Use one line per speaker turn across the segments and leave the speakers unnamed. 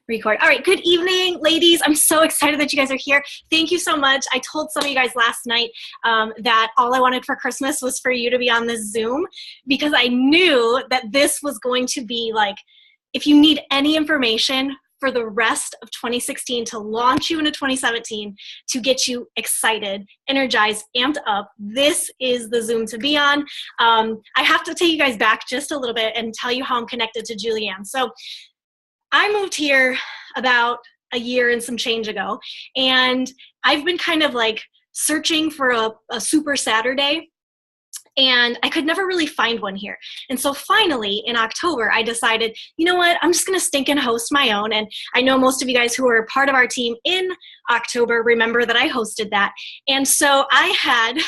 Record. All right. Good evening, ladies. I'm so excited that you guys are here. Thank you so much. I told some of you guys last night that all I wanted for Christmas was for you to be on this Zoom, because I knew that this was going to be like, if you need any information for the rest of 2016 to launch you into 2017, to get you excited, energized, amped up, this is the Zoom to be on. I have to take you guys back just a little bit and tell you how I'm connected to Julianne. So I moved here about a year and some change ago, and I've been kind of like searching for a super Saturday, and I could never really find one here. And so finally in October, I decided, you know what, I'm just going to stinking host my own. And I know most of you guys who were part of our team in October remember that I hosted that. And so I had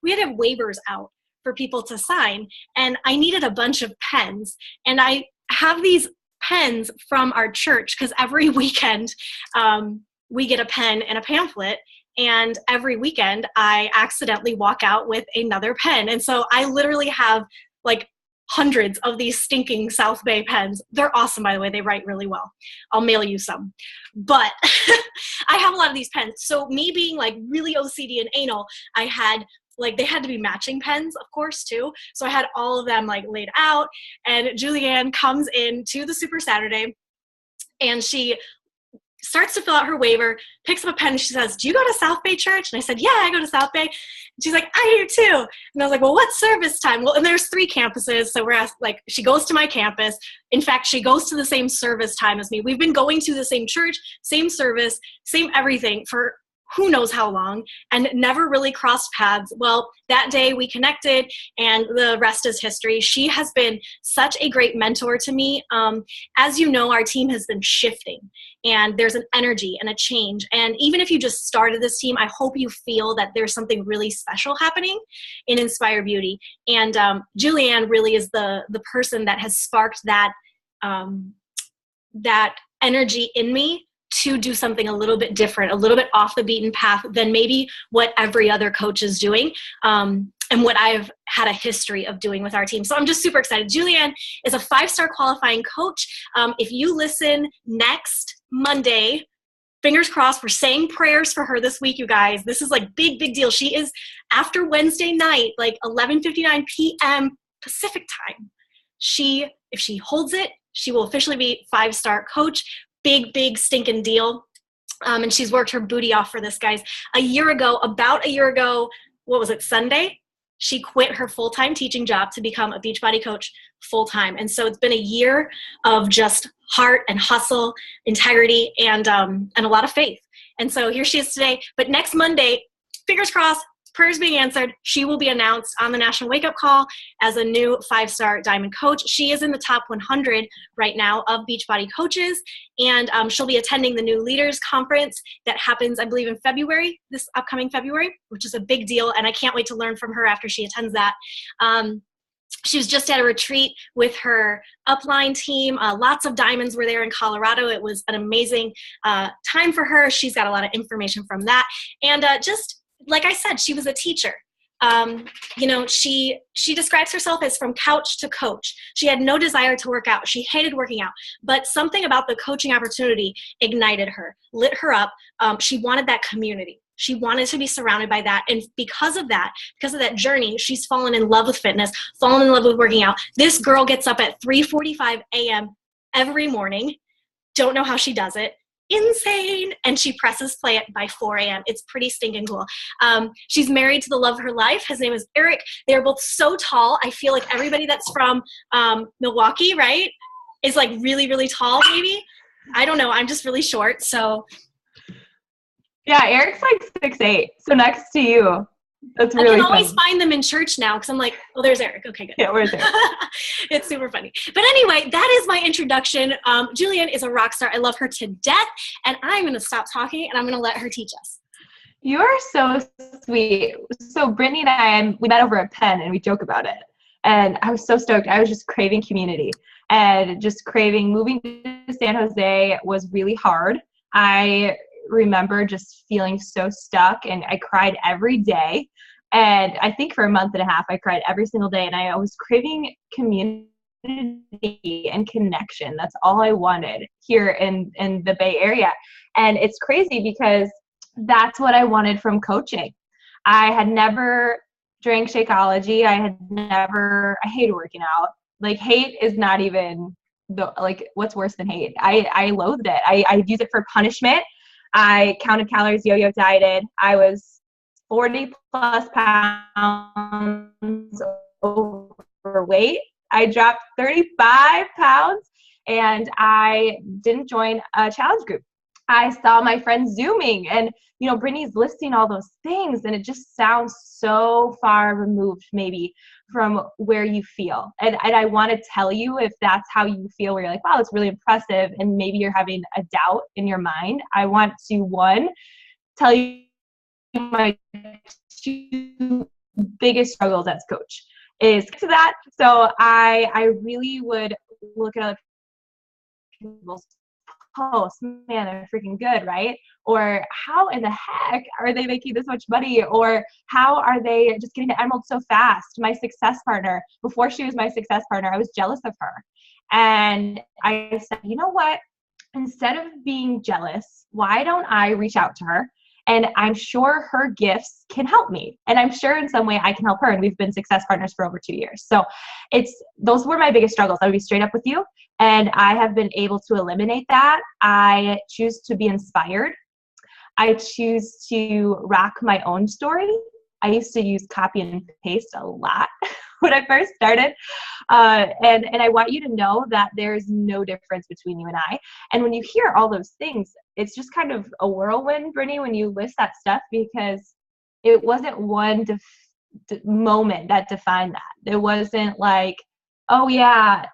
we had to have waivers out for people to sign, and I needed a bunch of pens. And I have these pens from our church, because every weekend we get a pen and a pamphlet, and every weekend I accidentally walk out with another pen. And so I literally have like hundreds of these stinking South Bay pens. They're awesome, by the way. They write really well. I'll mail you some. But I have a lot of these pens. So me being like really OCD and anal, I had they had to be matching pens, of course, too. So I had all of them laid out, and Julianne comes in to the Super Saturday, and she starts to fill out her waiver, picks up a pen, and she says, "Do you go to South Bay Church?" And I said, "Yeah, I go to South Bay." And she's like, "I do too." And I was like, "Well, what service time?" Well, and there's 3 campuses, so we're asked, she goes to my campus. In fact, she goes to the same service time as me. We've been going to the same church, same service, same everything for who knows how long, and never really crossed paths. Well, that day we connected, and the rest is history. She has been such a great mentor to me. As you know, our team has been shifting, and there's an energy and a change. And even if you just started this team, I hope you feel that there's something really special happening in Inspire Beauty. And Julianne really is the person that has sparked that energy in me to do something a little bit different, a little bit off the beaten path than maybe what every other coach is doing, and what I've had a history of doing with our team. So I'm just super excited. Julianne is a 5-star qualifying coach. If you listen next Monday, fingers crossed, we're saying prayers for her this week, you guys. This is big deal. She is, after Wednesday night, 11:59 p.m. Pacific time. If she holds it, she will officially be 5-star coach. Big stinking deal. And she's worked her booty off for this, guys. About a year ago, what was it, Sunday? She quit her full-time teaching job to become a Beachbody coach full-time. And so it's been a year of just heart and hustle, integrity, and a lot of faith. And so here she is today. But next Monday, fingers crossed, prayers being answered, she will be announced on the National Wake Up Call as a new 5-star diamond coach. She is in the top 100 right now of Beachbody coaches, and she'll be attending the New Leaders Conference that happens, I believe, in February, this upcoming February, which is a big deal, and I can't wait to learn from her after she attends that. She was just at a retreat with her upline team. Lots of diamonds were there in Colorado. It was an amazing time for her. She's got a lot of information from that, and just like I said, she was a teacher. She describes herself as from couch to coach. She had no desire to work out. She hated working out, but something about the coaching opportunity ignited her, lit her up. She wanted that community. She wanted to be surrounded by that. And because of that journey, she's fallen in love with fitness, fallen in love with working out. This girl gets up at 3:45 a.m. every morning. Don't know how she does it. Insane. And she presses play by 4 a.m. It's pretty stinking cool. She's married to the love of her life. His name is Erik. They're both so tall. I feel like everybody that's from Milwaukee, right, is really, really tall, maybe. I don't know. I'm just really short. So
yeah, Erik's 6'8", so next to you. That's really funny. I can always
find them in church now because I'm like, oh, there's Erik. Okay, good.
Yeah, where's Erik?
It's super funny. But anyway, that is my introduction. Julianne is a rock star. I love her to death. And I'm going to stop talking and I'm going to let her teach us.
You are so sweet. So Brittany and we met over a pen and we joke about it. And I was so stoked. I was just craving community and just craving. Moving to San Jose was really hard. I remember just feeling so stuck, and I cried every day. And I think for a month and a half, I cried every single day, and I was craving community. and connection. That's all I wanted here in the Bay Area. And it's crazy because that's what I wanted from coaching. I had never drank Shakeology. I hated working out. Like, hate is not even what's worse than hate. I loathed it. I use it for punishment. I counted calories, yo-yo dieted. I was 40 plus pounds overweight. I dropped 35 pounds and I didn't join a challenge group. I saw my friends Zooming and, Brittany's listing all those things, and it just sounds so far removed maybe from where you feel. And I want to tell you, if that's how you feel, where you're like, wow, it's really impressive, and maybe you're having a doubt in your mind, I want to, one, tell you my two biggest struggles as coach is to that. So I really would look at other people's posts, man, they're freaking good, right? Or how in the heck are they making this much money? Or how are they just getting to Emerald so fast? My success partner, before she was my success partner, I was jealous of her. And I said, you know what? Instead of being jealous, why don't I reach out to her? And I'm sure her gifts can help me. And I'm sure in some way I can help her. And we've been success partners for over 2 years. So those were my biggest struggles. I would be straight up with you. And I have been able to eliminate that. I choose to be inspired. I choose to rock my own story. I used to use copy and paste a lot when I first started. And I want you to know that there's no difference between you and I. And when you hear all those things, it's just kind of a whirlwind, Brittany, when you list that stuff, because it wasn't one moment that defined that. It wasn't like, oh yeah,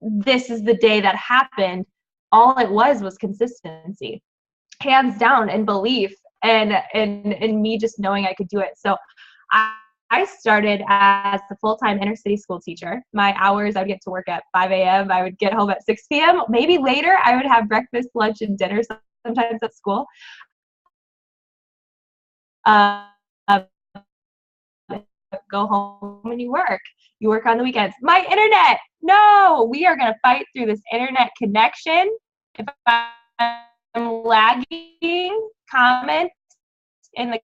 this is the day that happened. All it was consistency, hands down, and belief, and me just knowing I could do it. So I started as the full-time inner city school teacher. My hours, I'd get to work at 5 a.m. I would get home at 6 p.m. Maybe later I would have breakfast, lunch, and dinner sometimes at school. Go home and you work. You work on the weekends. My internet. No, we are going to fight through this internet connection. If I'm lagging, comment in the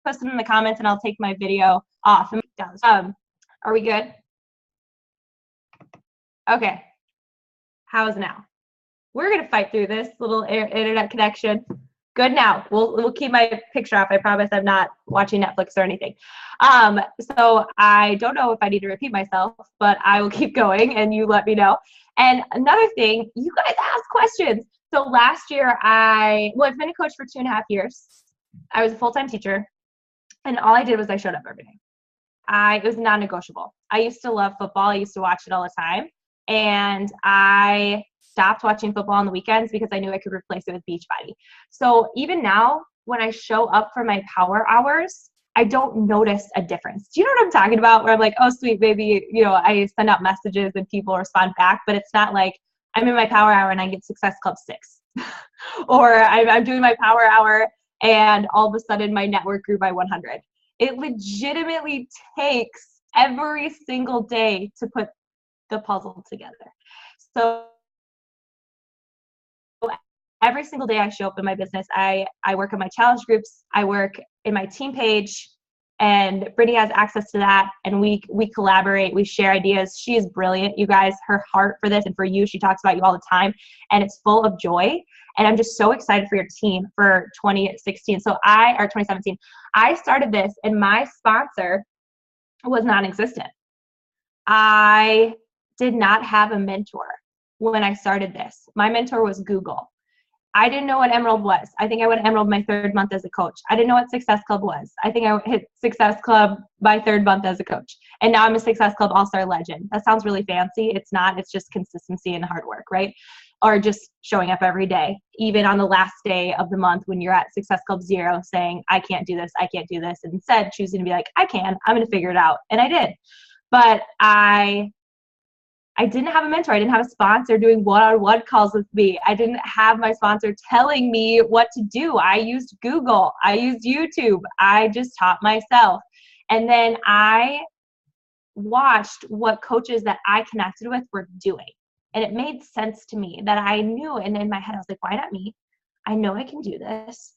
post them in the comments and I'll take my video off. Are we good? Okay. How's now? We're going to fight through this little internet connection. Good now. We'll keep my picture off. I promise I'm not watching Netflix or anything. So I don't know if I need to repeat myself, but I will keep going and you let me know. And another thing, you guys ask questions. So last year I've been a coach for 2.5 years. I was a full-time teacher, and all I did was I showed up every day. It was non-negotiable. I used to love football. I used to watch it all the time. And I stopped watching football on the weekends because I knew I could replace it with Beachbody. So even now, when I show up for my power hours, I don't notice a difference. Do you know what I'm talking about? Where I'm like, oh, sweet, baby, I send out messages and people respond back, but it's not like I'm in my power hour and I get Success Club 6. Or I'm doing my power hour and all of a sudden my network grew by 100. It legitimately takes every single day to put the puzzle together. So every single day I show up in my business, I work in my challenge groups, I work in my team page, and Brittany has access to that, and we collaborate, we share ideas. She is brilliant, you guys. Her heart for this and for you, she talks about you all the time, and it's full of joy. And I'm just so excited for your team for 2016. Or 2017. I started this, and my sponsor was non-existent. I did not have a mentor when I started this. My mentor was Google. I didn't know what Emerald was. I think I went Emerald my 3rd month as a coach. I didn't know what Success Club was. I think I hit Success Club my 3rd month as a coach. And now I'm a Success Club All-Star Legend. That sounds really fancy. It's not. It's just consistency and hard work, right? Or just showing up every day, even on the last day of the month when you're at Success Club 0 saying, I can't do this, I can't do this. And instead choosing to be like, I can, I'm going to figure it out. And I did. But I didn't have a mentor. I didn't have a sponsor doing one-on-one calls with me. I didn't have my sponsor telling me what to do. I used Google. I used YouTube. I just taught myself. And then I watched what coaches that I connected with were doing. And it made sense to me that I knew, and in my head, I was like, why not me? I know I can do this.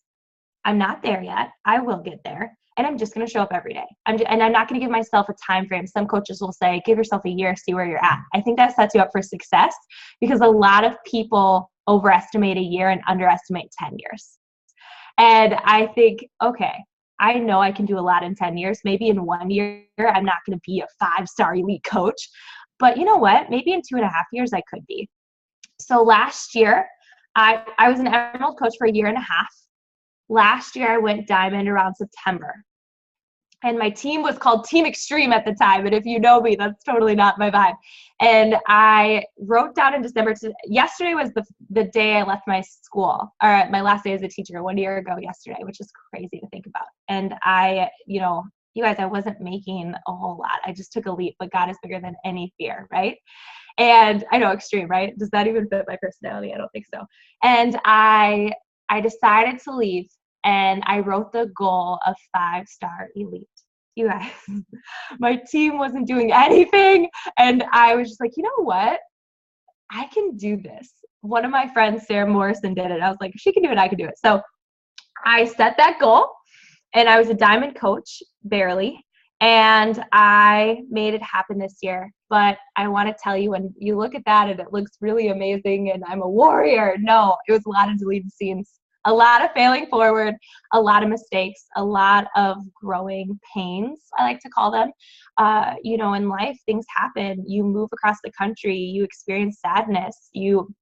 I'm not there yet. I will get there. And I'm just going to show up every day. And I'm not going to give myself a time frame. Some coaches will say, give yourself a year, see where you're at. I think that sets you up for success because a lot of people overestimate a year and underestimate 10 years. And I think, okay, I know I can do a lot in 10 years. Maybe in 1 year, I'm not going to be a 5-star elite coach. But you know what? Maybe in 2.5 years, I could be. So last year, I was an Emerald coach for a year and a half. Last year, I went Diamond around September. And my team was called Team Extreme at the time. And if you know me, that's totally not my vibe. And I wrote down in December, yesterday was the day I left my school, or my last day as a teacher 1 year ago yesterday, which is crazy to think about. And you guys, I wasn't making a whole lot. I just took a leap, but God is bigger than any fear, right? And I know, extreme, right? Does that even fit my personality? I don't think so. And I decided to leave, and I wrote the goal of 5-star elite. You guys, my team wasn't doing anything, and I was just like, you know what? I can do this. One of my friends, Sarah Morrison, did it. I was like, if she can do it, I can do it. So I set that goal, and I was a Diamond coach, barely, and I made it happen this year. But I want to tell you, when you look at that and it looks really amazing and I'm a warrior, no, it was a lot of deleted scenes, a lot of failing forward, a lot of mistakes, a lot of growing pains, I like to call them. In life, things happen. You move across the country, you experience sadness, you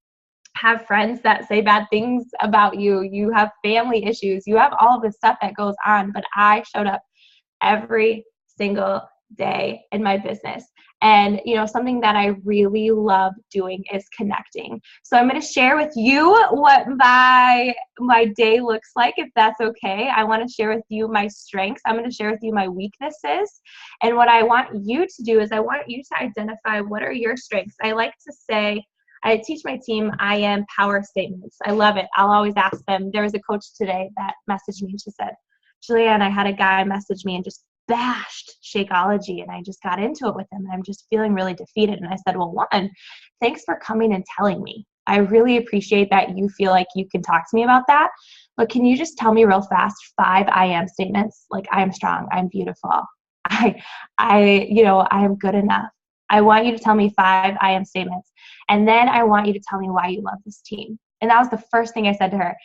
have friends that say bad things about you, you have family issues, you have all of this stuff that goes on. But I showed up every single day in my business. And, something that I really love doing is connecting. So I'm going to share with you what my day looks like, if that's okay. I want to share with you my strengths. I'm going to share with you my weaknesses. And what I want you to do is I want you to identify what are your strengths. I like to say, I teach my team I am power statements. I love it. I'll always ask them. There was a coach today that messaged me and she said, Julianne, I had a guy message me and just bashed Shakeology, and I just got into it with him, and I'm just feeling really defeated. And I said, well, one, thanks for coming and telling me. I really appreciate that you feel like you can talk to me about that, but can you just tell me real fast 5 I am statements? Like, I am strong, I'm beautiful, I am good enough. I want you to tell me 5 I am statements, and then I want you to tell me why you love this team. And that was the first thing I said to her.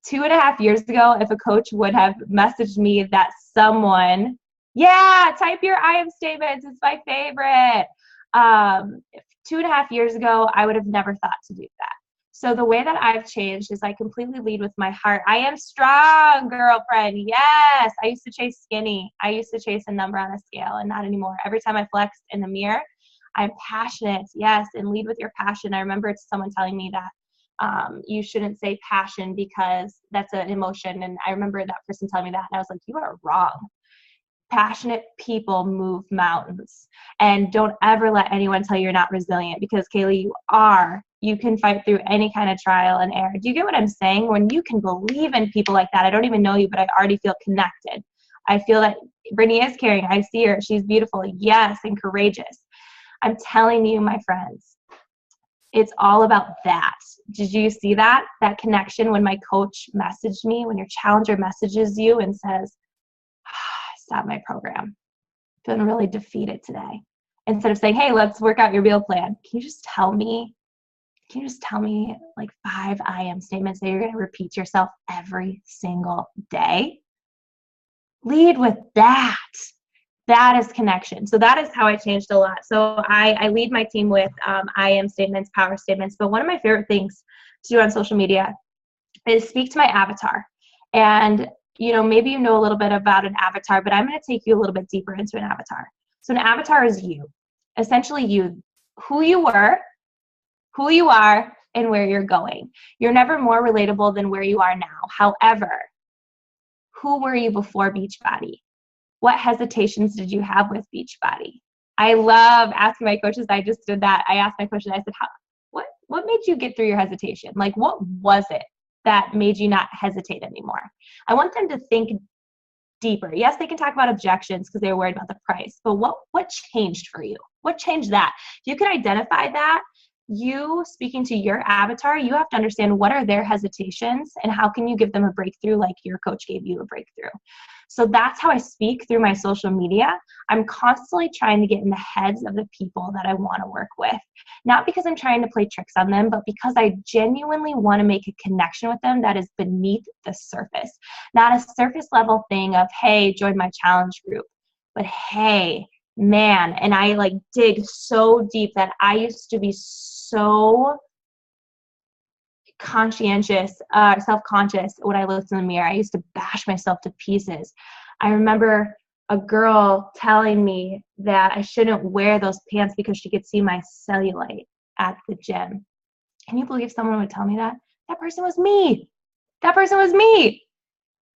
2.5 years ago, if a coach would have messaged me that someone, type your I am statements, it's my favorite. 2.5 years ago, I would have never thought to do that. So the way that I've changed is I completely lead with my heart. I am strong, girlfriend. Yes. I used to chase skinny. I used to chase a number on a scale, and not anymore. Every time I flexed in the mirror, I'm passionate. Yes. And lead with your passion. I remember someone telling me that you shouldn't say passion because that's an emotion. And I remember that person telling me that, and I was like, you are wrong. Passionate people move mountains. And don't ever let anyone tell you you're not resilient, because Kaylee, you are. You can fight through any kind of trial and error. Do you get what I'm saying? When you can believe in people like that, I don't even know you, but I already feel connected. I feel that Brittany is caring. I see her. She's beautiful. Yes, and courageous. I'm telling you, my friends, it's all about that. Did you see that? That connection when my coach messaged me, when your challenger messages you and says, stop my program, feeling really defeated today. Instead of saying, hey, let's work out your meal plan. Can you just tell me like 5 I am statements that you're going to repeat to yourself every single day? Lead with that. That is connection. So that is how I changed a lot. So I lead my team with I am statements, power statements. But one of my favorite things to do on social media is speak to my avatar. And maybe you know a little bit about an avatar, but I'm going to take you a little bit deeper into an avatar. So an avatar is you, essentially you, who you were, who you are, and where you're going. You're never more relatable than where you are now. However, who were you before Beachbody? What hesitations did you have with Beachbody? I love asking my coaches. I just did that. I asked my coaches, I said, what made you get through your hesitation? Like, what was it that made you not hesitate anymore? I want them to think deeper. Yes, they can talk about objections because they were worried about the price, but what changed for you? What changed that? If you can identify that, you speaking to your avatar, you have to understand what are their hesitations and how can you give them a breakthrough like your coach gave you a breakthrough. So that's how I speak through my social media. I'm constantly trying to get in the heads of the people that I want to work with. Not because I'm trying to play tricks on them, but because I genuinely want to make a connection with them that is beneath the surface. Not a surface level thing of, hey, join my challenge group, but hey, man, and I like dig so deep that I used to be so self-conscious when I looked in the mirror. I used to bash myself to pieces. I remember a girl telling me that I shouldn't wear those pants because she could see my cellulite at the gym. Can you believe someone would tell me that? That person was me. That person was me.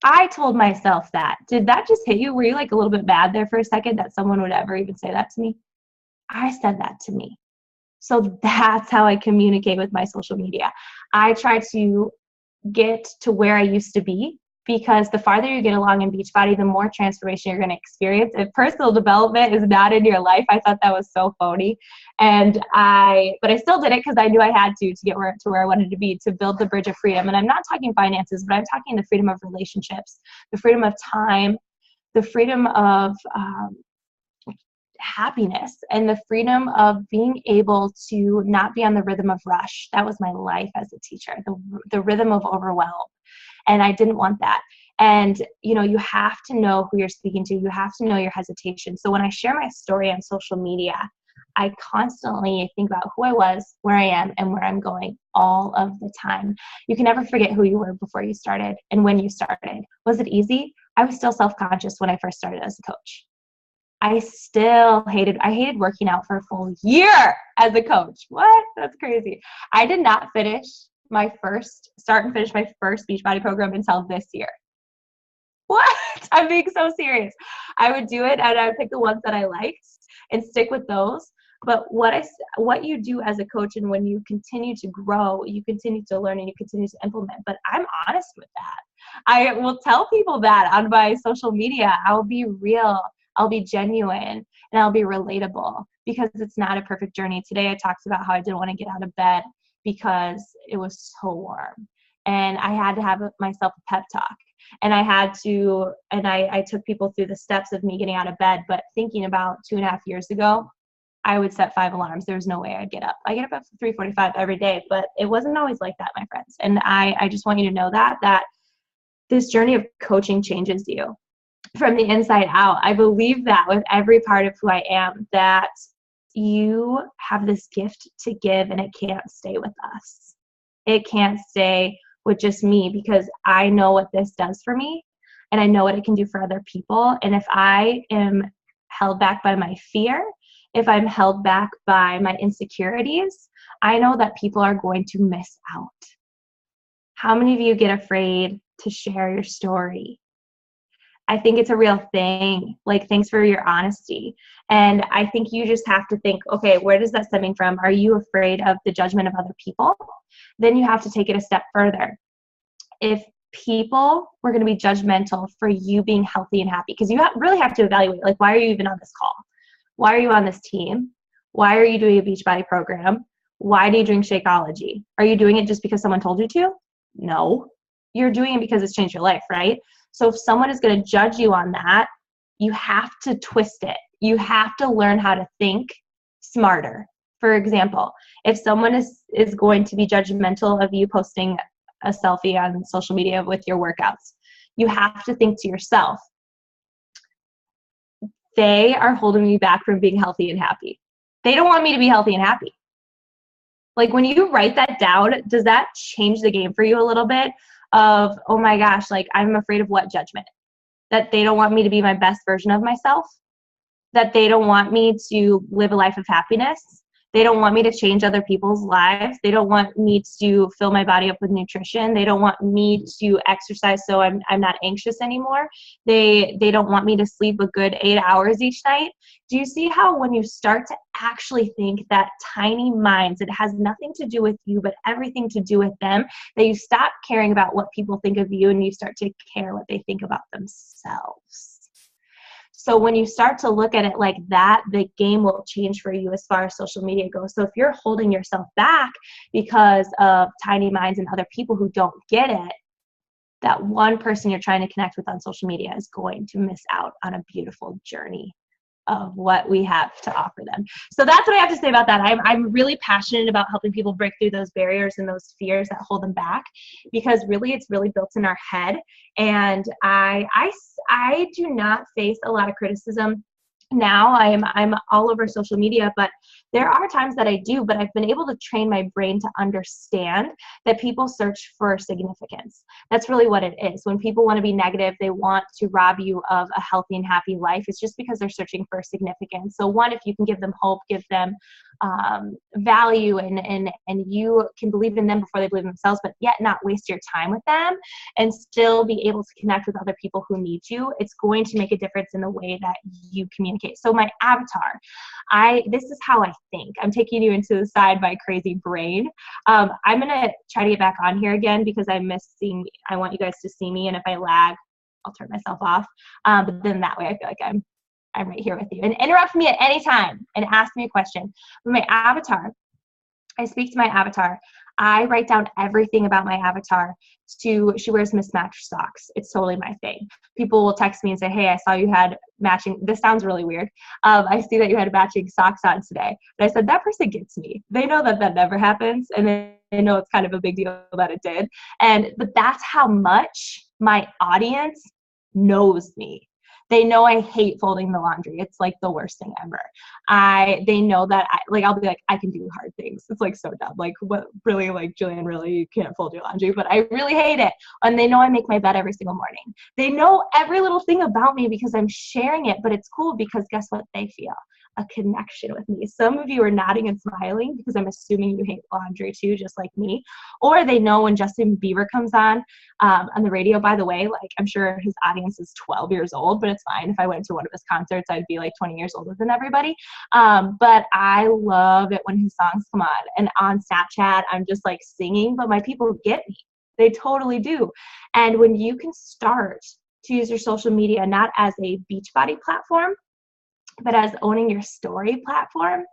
I told myself that. Did that just hit you? Were you like a little bit mad there for a second that someone would ever even say that to me? I said that to me. So that's how I communicate with my social media. I try to get to where I used to be, because the farther you get along in Beachbody, the more transformation you're going to experience. If personal development is not in your life, I thought that was so phony. But I still did it because I knew I had to get to where I wanted to be, to build the bridge of freedom. And I'm not talking finances, but I'm talking the freedom of relationships, the freedom of time, the freedom of happiness, and the freedom of being able to not be on the rhythm of rush. That was my life as a teacher, the rhythm of overwhelm. And I didn't want that. And, you have to know who you're speaking to. You have to know your hesitation. So when I share my story on social media, I constantly think about who I was, where I am, and where I'm going all of the time. You can never forget who you were before you started and when you started. Was it easy? I was still self-conscious when I first started as a coach. I hated working out for a full year as a coach. What? That's crazy. I did not start and finish my first Beachbody program until this year. What? I'm being so serious. I would do it and I would pick the ones that I liked and stick with those. But what you do as a coach, and when you continue to grow, you continue to learn and you continue to implement. But I'm honest with that. I will tell people that on my social media. I'll be real. I'll be genuine, and I'll be relatable, because it's not a perfect journey. Today I talked about how I didn't want to get out of bed because it was so warm, and I had to have myself a pep talk, and I took people through the steps of me getting out of bed. But thinking about 2.5 years ago, I would set 5 alarms. There was no way I'd get up. I get up at 3:45 every day, but it wasn't always like that, my friends. And I just want you to know that this journey of coaching changes you from the inside out. I believe that with every part of who I am, that you have this gift to give, and it can't stay with us. It can't stay with just me, because I know what this does for me, and I know what it can do for other people. And if I am held back by my fear, if I'm held back by my insecurities, I know that people are going to miss out. How many of you get afraid to share your story? I think it's a real thing. Like, thanks for your honesty. And I think you just have to think, okay, where does that stemming from? Are you afraid of the judgment of other people? Then you have to take it a step further. If people were going to be judgmental for you being healthy and happy, because you really have to evaluate, like, why are you even on this call? Why are you on this team? Why are you doing a Beachbody program? Why do you drink Shakeology? Are you doing it just because someone told you to? No. You're doing it because it's changed your life, right? So if someone is going to judge you on that, you have to twist it. You have to learn how to think smarter. For example, if someone is going to be judgmental of you posting a selfie on social media with your workouts, you have to think to yourself, they are holding me back from being healthy and happy. They don't want me to be healthy and happy. Like, when you write that down, does that change the game for you a little bit? Of, oh my gosh, like, I'm afraid of what judgment? That they don't want me to be my best version of myself? That they don't want me to live a life of happiness? They don't want me to change other people's lives. They don't want me to fill my body up with nutrition. They don't want me to exercise so I'm not anxious anymore. They don't want me to sleep a good 8 hours each night. Do you see how when you start to actually think that tiny minds, it has nothing to do with you, but everything to do with them, that you stop caring about what people think of you and you start to care what they think about themselves? So when you start to look at it like that, the game will change for you as far as social media goes. So if you're holding yourself back because of tiny minds and other people who don't get it, that one person you're trying to connect with on social media is going to miss out on a beautiful journey of what we have to offer them. So that's what I have to say about that. I'm really passionate about helping people break through those barriers and those fears that hold them back, because really it's really built in our head. And I do not face a lot of criticism now. I'm all over social media, but there are times that I do, but I've been able to train my brain to understand that people search for significance. That's really what it is. When people want to be negative, they want to rob you of a healthy and happy life. It's just because they're searching for significance. So one, if you can give them hope, give them value, and you can believe in them before they believe in themselves, but yet not waste your time with them and still be able to connect with other people who need you, it's going to make a difference in the way that you communicate. So my avatar, this is how I think. I'm taking you into the side by crazy brain. I'm going to try to get back on here again because I want you guys to see me. And if I lag, I'll turn myself off. But then that way I feel like I'm right here with you. And interrupt me at any time and ask me a question. With my avatar, I speak to my avatar. I write down everything about my avatar. She wears mismatched socks. It's totally my thing. People will text me and say, hey, I saw you had matching, this sounds really weird. I see that you had matching socks on today. But I said, that person gets me. They know that never happens. And they know it's kind of a big deal that it did. But that's how much my audience knows me. They know I hate folding the laundry. It's like the worst thing ever. They know that I'll be like, I can do hard things. It's like so dumb. Like what really, like Julianne, really, you can't fold your laundry, but I really hate it. And they know I make my bed every single morning. They know every little thing about me because I'm sharing it, but it's cool because guess what they feel? A connection with me. Some of you are nodding and smiling because I'm assuming you hate laundry too, just like me. Or they know when Justin Bieber comes on the radio, by the way, like I'm sure his audience is 12 years old, but it's fine. If I went to one of his concerts, I'd be like 20 years older than everybody. But I love it when his songs come on. And on Snapchat, I'm just like singing, but my people get me. They totally do. And when you can start to use your social media not as a Beachbody platform, but as owning your story platform,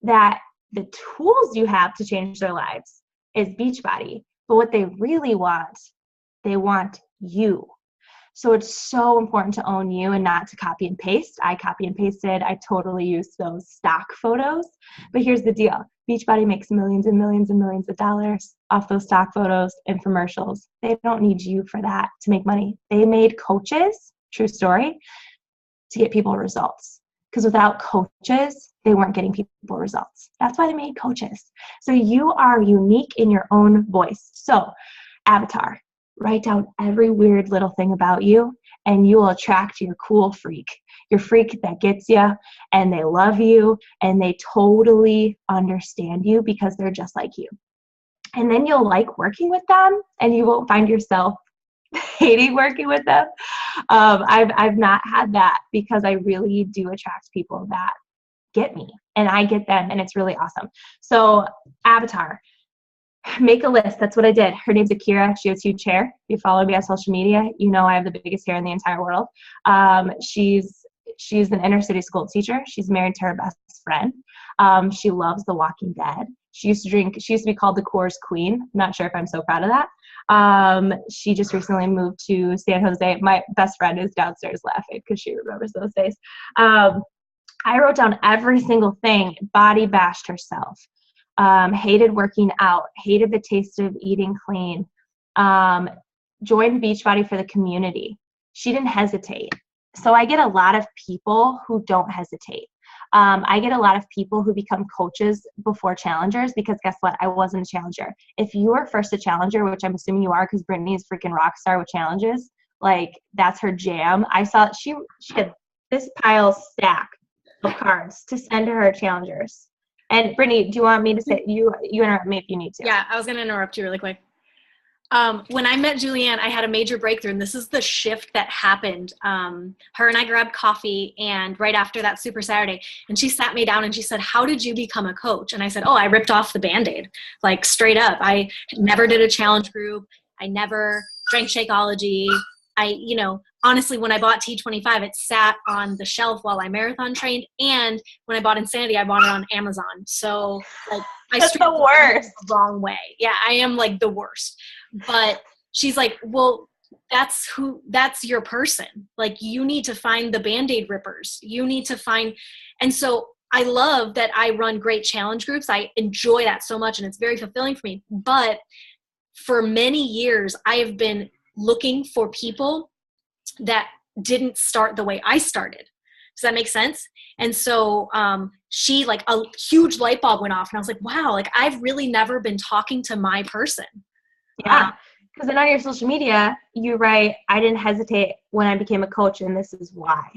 that the tools you have to change their lives is Beachbody. But what they really want, they want you. So it's so important to own you and not to copy and paste. I copy and pasted. I totally used those stock photos. But here's the deal. Beachbody makes millions and millions and millions of dollars off those stock photos and commercials. They don't need you for that to make money. They made coaches, true story, to get people results. Because without coaches, they weren't getting people results. That's why they made coaches. So you are unique in your own voice. So avatar, write down every weird little thing about you and you will attract your cool freak. Your freak that gets you and they love you and they totally understand you because they're just like you. And then you'll like working with them and you won't find yourself hating working with them. I've not had that because I really do attract people that get me and I get them and it's really awesome. So avatar, make a list. That's what I did. Her name's Akira. She has huge hair. If you follow me on social media, you know I have the biggest hair in the entire world. She's an inner city school teacher. She's married to her best friend. She loves The Walking Dead. She used to be called the Coors Queen. I'm not sure if I'm so proud of that. She just recently moved to San Jose. My best friend is downstairs laughing because she remembers those days. I wrote down every single thing. Body bashed herself. Hated working out. Hated the taste of eating clean. Joined Beachbody for the community. She didn't hesitate. So I get a lot of people who don't hesitate. I get a lot of people who become coaches before challengers because guess what? I wasn't a challenger. If you are first a challenger, which I'm assuming you are because Brittany is freaking rock star with challenges, like that's her jam. I saw she had this pile stack of cards to send to her challengers. And Brittany, do you want me to say, you interrupt me if you need to.
Yeah, I was going to interrupt you really quick. When I met Julianne, I had a major breakthrough, and this is the shift that happened. Her and I grabbed coffee, and right after that Super Saturday, and she sat me down and she said, "How did you become a coach?" And I said, "Oh, I ripped off the Band-Aid, like straight up. I never did a challenge group. I never drank Shakeology. Honestly, when I bought T25, it sat on the shelf while I marathon trained. And when I bought Insanity, I bought it on Amazon. So like,
That's the worst.
The wrong way. Yeah, I am like the worst. But she's like, well, that's your person. Like, you need to find the Band-Aid rippers. You need to find, and so I love that I run great challenge groups. I enjoy that so much, and it's very fulfilling for me. But for many years, I have been looking for people that didn't start the way I started. Does that make sense? And so she, like, a huge light bulb went off, and I was like, wow, like, I've really never been talking to my person.
Yeah. Because then on your social media, you write, "I didn't hesitate when I became a coach, and this is why."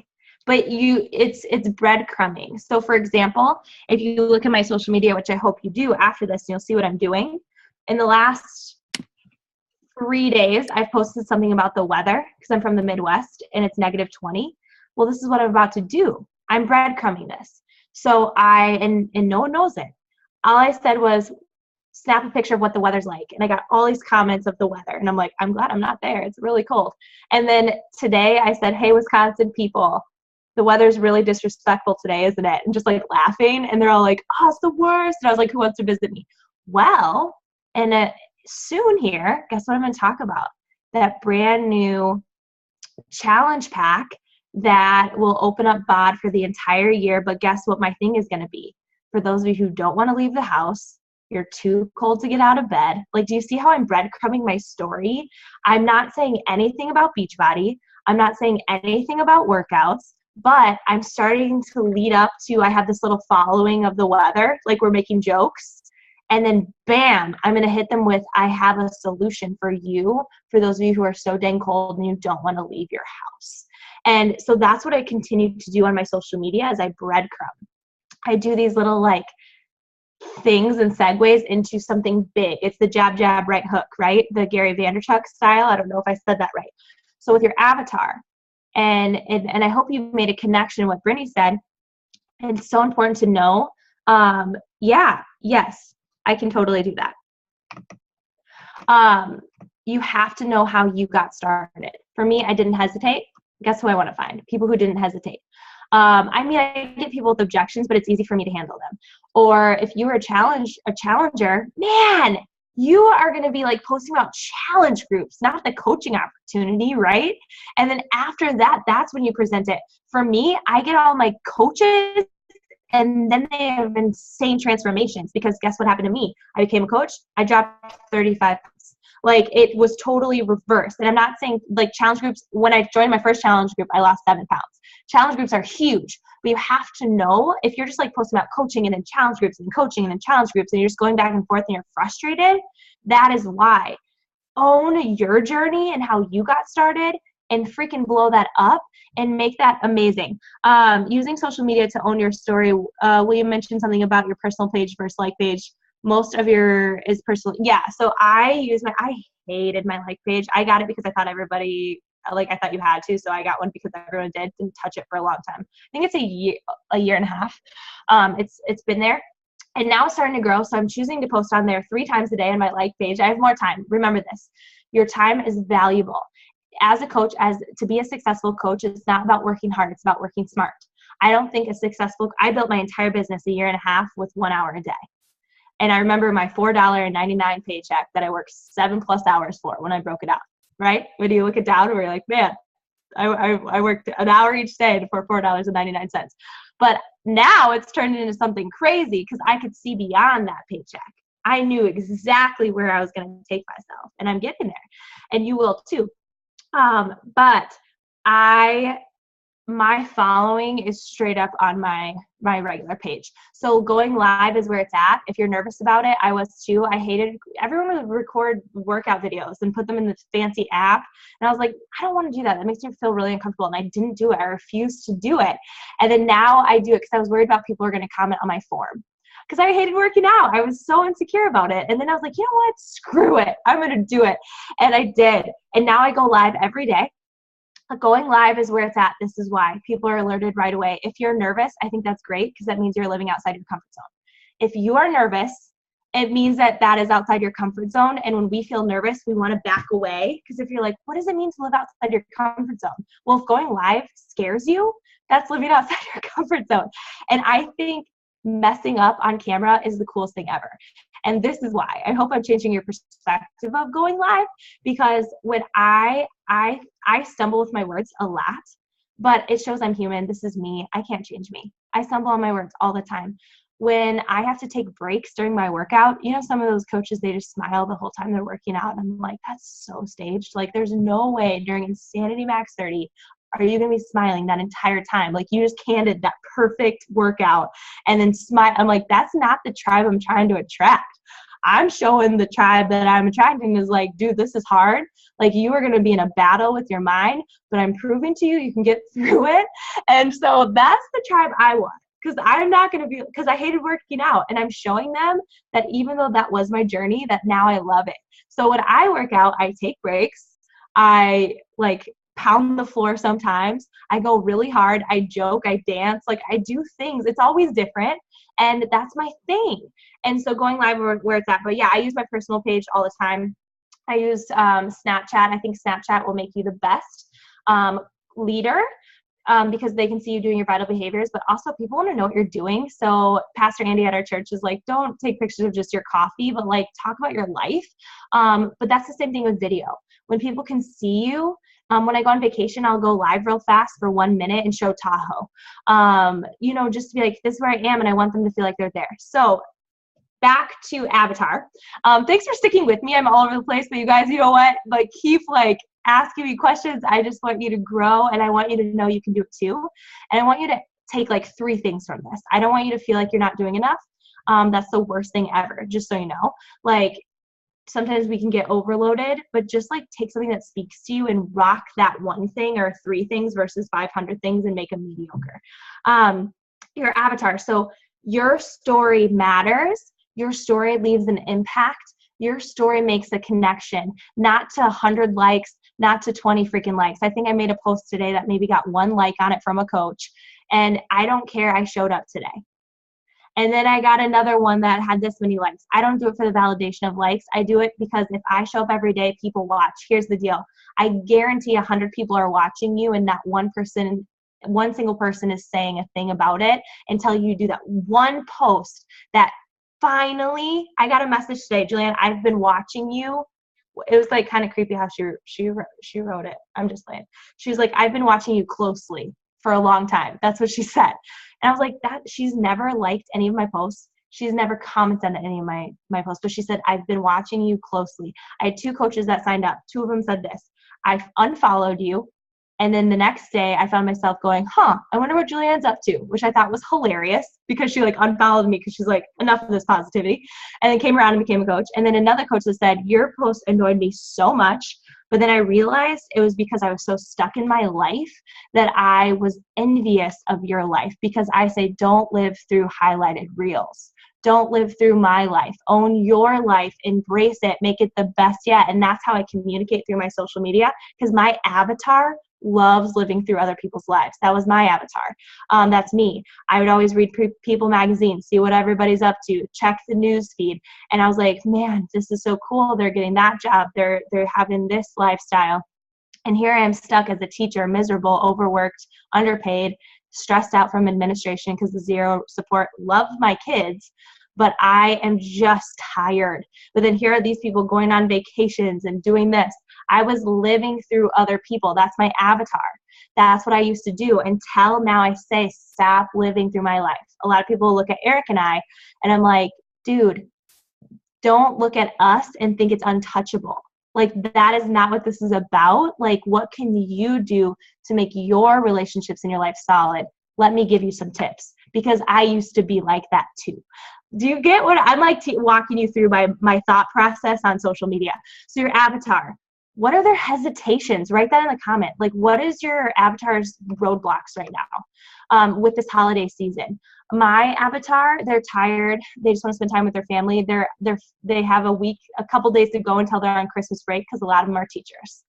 But it's breadcrumbing. So for example, if you look at my social media, which I hope you do after this, you'll see what I'm doing. In the last 3 days, I've posted something about the weather because I'm from the Midwest and it's -20. Well, this is what I'm about to do. I'm breadcrumbing this. So and no one knows it. All I said was, snap a picture of what the weather's like. And I got all these comments of the weather. And I'm like, I'm glad I'm not there. It's really cold. And then today I said, "Hey, Wisconsin people, the weather's really disrespectful today, isn't it?" And just like laughing. And they're all like, "Oh, it's the worst." And I was like, "Who wants to visit me?" Well, and soon here, guess what I'm going to talk about? That brand new challenge pack that will open up BOD for the entire year. But guess what my thing is going to be? For those of you who don't want to leave the house, you're too cold to get out of bed. Like, do you see how I'm breadcrumbing my story? I'm not saying anything about Beachbody. I'm not saying anything about workouts, but I'm starting to lead up to, I have this little following of the weather. Like, we're making jokes. And then bam, I'm going to hit them with, I have a solution for you, for those of you who are so dang cold and you don't want to leave your house. And so that's what I continue to do on my social media as I breadcrumb. I do these little like things and segues into something big. It's the jab, jab, right hook, right? The Gary Vaynerchuk style. I don't know if I said that right. So with your avatar, and I hope you made a connection with what Brittany said. And it's so important to know. Yes, I can totally do that. You have to know how you got started. For me, I didn't hesitate. Guess who I want to find? People who didn't hesitate. I get people with objections, but it's easy for me to handle them. Or if you were a challenger, man, you are going to be like posting about challenge groups, not the coaching opportunity, right? And then after that, that's when you present it. For me, I get all my coaches, and then they have insane transformations, because guess what happened to me? I became a coach. I dropped 35 pounds. Like, it was totally reversed. And I'm not saying like challenge groups, when I joined my first challenge group, I lost 7 pounds. Challenge groups are huge, but you have to know, if you're just like posting about coaching and then challenge groups and coaching and then challenge groups, and you're just going back and forth and you're frustrated, that is why. Own your journey and how you got started, and freaking blow that up and make that amazing. Using social media to own your story. William mentioned something about your personal page versus like page. Most of your is personal. Yeah. So I hated my like page. I got it because I thought everybody, like, I thought you had to. So I got one because everyone didn't touch it for a long time. I think it's a year and a half. It's been there. And now it's starting to grow. So I'm choosing to post on there 3 times a day on my like page. I have more time. Remember this. Your time is valuable. As a coach, to be a successful coach, it's not about working hard. It's about working smart. I built my entire business a year and a half with 1 hour a day. And I remember my $4.99 paycheck that I worked 7+ hours for when I broke it out, right? When you look it down, where you're like, man, I worked an hour each day for $4.99. But now it's turned into something crazy because I could see beyond that paycheck. I knew exactly where I was going to take myself, and I'm getting there. And you will too. But my following is straight up on my regular page. So going live is where it's at. If you're nervous about it, I was too. Everyone would record workout videos and put them in this fancy app. And I was like, I don't want to do that. That makes me feel really uncomfortable. And I didn't do it. I refused to do it. And then now I do it because I was worried about people were going to comment on my form. because I hated working out. I was so insecure about it. And then I was like, you know what? Screw it. I'm going to do it. And I did. And now I go live every day. Going live is where it's at. This is why people are alerted right away. If you're nervous, I think that's great because that means you're living outside your comfort zone. If you are nervous, it means that that is outside your comfort zone. And when we feel nervous, we want to back away. Because if you're like, what does it mean to live outside your comfort zone? Well, if going live scares you, that's living outside your comfort zone. And I think messing up on camera is the coolest thing ever. And this is why I hope I'm changing your perspective of going live, because when I stumble with my words a lot, but it shows I'm human. This is me. I can't change me. I stumble on my words all the time. When I have to take breaks during my workout, you know, some of those coaches, they just smile the whole time they're working out. And I'm like, that's so staged. Like, there's no way during Insanity Max 30 are you going to be smiling that entire time? Like, you just candid that perfect workout and then smile. I'm like, that's not the tribe I'm trying to attract. I'm showing the tribe that I'm attracting is like, dude, this is hard. Like, you are going to be in a battle with your mind, but I'm proving to you, you can get through it. And so that's the tribe I want. Because I'm not going to be, because I hated working out, and I'm showing them that even though that was my journey, that now I love it. So when I work out, I take breaks. I like pound the floor sometimes. I go really hard. I joke. I dance. Like, I do things. It's always different. And that's my thing. And so going live where it's at. But yeah, I use my personal page all the time. I use Snapchat. I think Snapchat will make you the best leader. Because they can see you doing your vital behaviors, but also people want to know what you're doing. So Pastor Andy at our church is like, don't take pictures of just your coffee, but like talk about your life. But that's the same thing with video. When people can see you, when I go on vacation, I'll go live real fast for 1 minute and show Tahoe. You know, just to be like, this is where I am, and I want them to feel like they're there. So back to Avatar. Thanks for sticking with me. I'm all over the place, but you guys, you know what? Like, keep like asking me questions. I just want you to grow, and I want you to know you can do it too. And I want you to take like 3 things from this. I don't want you to feel like you're not doing enough. That's the worst thing ever, just so you know. Like, sometimes we can get overloaded, but just like take something that speaks to you and rock that one thing or 3 things versus 500 things and make them mediocre. Your avatar. So your story matters. Your story leaves an impact. Your story makes a connection, not to 100 likes, not to 20 freaking likes. I think I made a post today that maybe got 1 like on it from a coach, and I don't care. I showed up today. And then I got another one that had this many likes. I don't do it for the validation of likes. I do it because if I show up every day, people watch. Here's the deal. I guarantee 100 people are watching you, and not one single person is saying a thing about it until you do that one post that finally, I got a message today, Julianne, I've been watching you. It was like kind of creepy how she wrote it. I'm just playing. She was like, I've been watching you closely for a long time. That's what she said. And I was like, that she's never liked any of my posts. She's never commented on any of my posts, but she said, I've been watching you closely. I had 2 coaches that signed up. 2 of them said this. I unfollowed you. And then the next day I found myself going, I wonder what Julianne's up to, which I thought was hilarious because she like unfollowed me because she's like, enough of this positivity, and then came around and became a coach. And then another coach that said, your post annoyed me so much. But then I realized it was because I was so stuck in my life that I was envious of your life, because I say, don't live through highlighted reels. Don't live through my life. Own your life. Embrace it. Make it the best yet. And that's how I communicate through my social media, because my avatar loves living through other people's lives. That was my avatar. That's me. I would always read People magazine, see what everybody's up to, check the news feed. And I was like, man, this is so cool. They're getting that job. They're having this lifestyle. And here I am stuck as a teacher, miserable, overworked, underpaid, stressed out from administration because of zero support. Love my kids, but I am just tired. But then here are these people going on vacations and doing this. I was living through other people. That's my avatar. That's what I used to do until now I say, stop living through my life. A lot of people look at Erik and I, and I'm like, dude, don't look at us and think it's untouchable. Like, that is not what this is about. Like, what can you do to make your relationships in your life solid? Let me give you some tips, because I used to be like that too. Do you get what I'm like walking you through my thought process on social media? So your avatar, what are their hesitations? Write that in the comment. Like, what is your avatar's roadblocks right now with this holiday season? my avatar, they're tired. They just want to spend time with their family. They have a couple days to go until they're on Christmas break because a lot of them are teachers,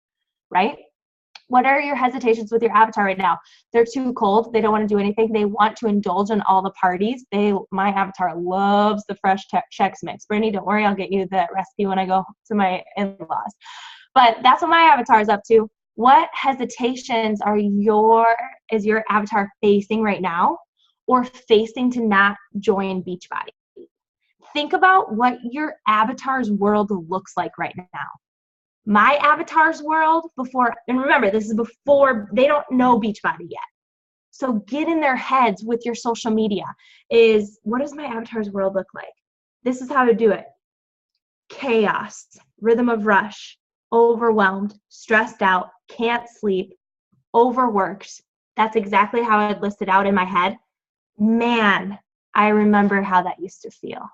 right? What are your hesitations with your avatar right now? They're too cold. They don't want to do anything. They want to indulge in all the parties. My avatar loves the fresh Chex Mix. Brittany, don't worry. I'll get you the recipe when I go to my in-laws. But that's what my avatar is up to. What hesitations is your avatar facing right now, or facing to not join Beachbody? Think about what your avatar's world looks like right now. My avatar's world and remember, this is before they don't know Beachbody yet. So get in their heads with your social media what does my avatar's world look like? This is how to do it. Chaos, rhythm of rush, overwhelmed, stressed out, can't sleep, overworked. That's exactly how I'd list it out in my head. Man, I remember how that used to feel.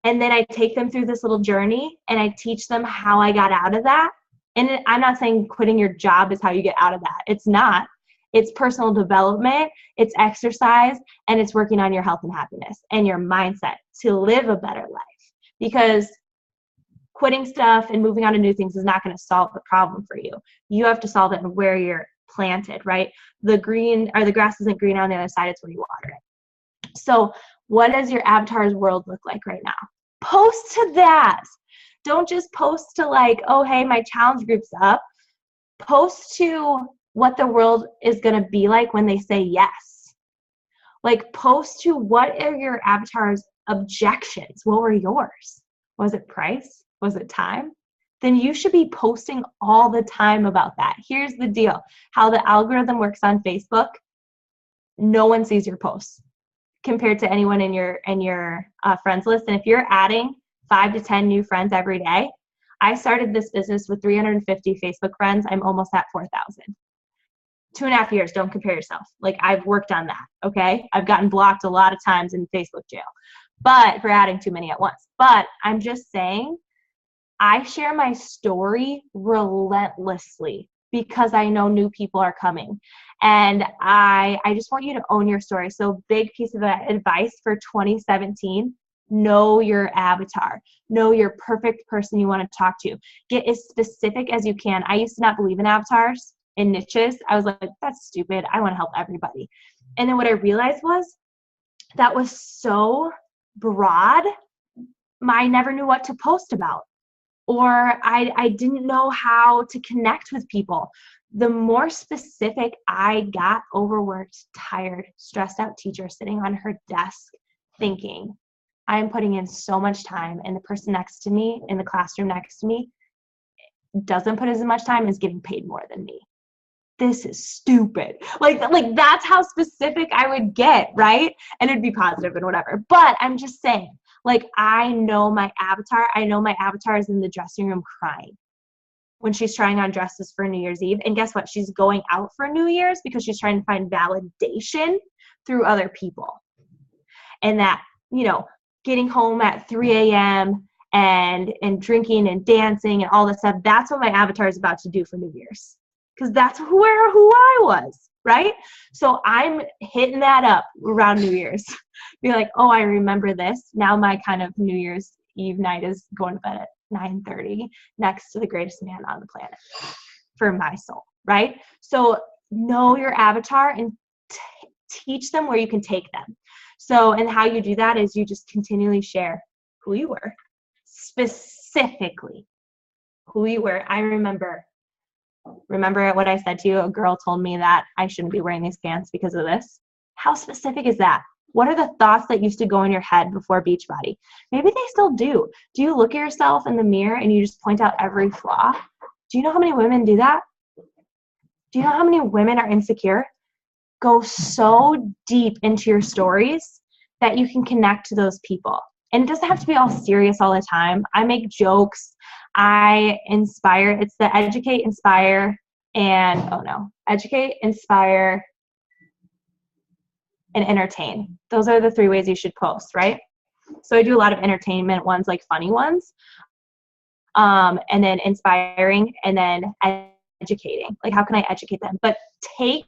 And then I take them through this little journey and I teach them how I got out of that. And I'm not saying quitting your job is how you get out of that. It's not. It's personal development, it's exercise, and it's working on your health and happiness and your mindset to live a better life. Because quitting stuff and moving on to new things is not going to solve the problem for you. You have to solve it where you're planted, right? The grass isn't green on the other side, it's where you water it. So what does your avatar's world look like right now? Post to that. Don't just post to like, oh, hey, my challenge group's up. Post to what the world is going to be like when they say yes. Like, post to what are your avatar's objections? What were yours? Was it price? Was it time? Then you should be posting all the time about that. Here's the deal. How the algorithm works on Facebook, no one sees your posts compared to anyone in your friends list. And if you're adding 5 to 10 new friends every day, I started this business with 350 Facebook friends. I'm almost at 4,000. 2.5 years. Don't compare yourself. Like, I've worked on that. Okay. I've gotten blocked a lot of times in Facebook jail, but for adding too many at once. But I'm just saying, I share my story relentlessly because I know new people are coming. And I just want you to own your story. So big piece of advice for 2017, know your avatar. Know your perfect person you want to talk to. Get as specific as you can. I used to not believe in avatars, in niches. I was like, that's stupid. I want to help everybody. And then what I realized was that was so broad, I never knew what to post about. Or I didn't know how to connect with people. The more specific I got, overworked, tired, stressed out teacher sitting on her desk thinking, I am putting in so much time, and the person next to me in the classroom next to me doesn't put as much time, is getting paid more than me. This is stupid. Like that's how specific I would get, right? And it'd be positive and whatever. But I'm just saying, like, I know my avatar. I know my avatar is in the dressing room crying when she's trying on dresses for New Year's Eve. And guess what? She's going out for New Year's because she's trying to find validation through other people. And that, getting home at 3 a.m. and drinking and dancing and all this stuff, that's what my avatar is about to do for New Year's. Because that's who I was, right? So I'm hitting that up around New Year's. Be like, oh, I remember this. Now my kind of New Year's Eve night is going to bed at 9:30 next to the greatest man on the planet for my soul, right? So know your avatar and teach them where you can take them. So, and how you do that is you just continually share who you were, specifically who you were. I remember what I said to you? A girl told me that I shouldn't be wearing these pants because of this. How specific is that? What are the thoughts that used to go in your head before Beachbody? Maybe they still do. Do you look at yourself in the mirror and you just point out every flaw? Do you know how many women do that? Do you know how many women are insecure? Go so deep into your stories that you can connect to those people. And it doesn't have to be all serious all the time. I make jokes. I inspire. It's the educate, inspire, educate, inspire, and entertain. Those are the 3 ways you should post, right? So I do a lot of entertainment ones, like funny ones, and then inspiring, and then educating. Like, how can I educate them? But take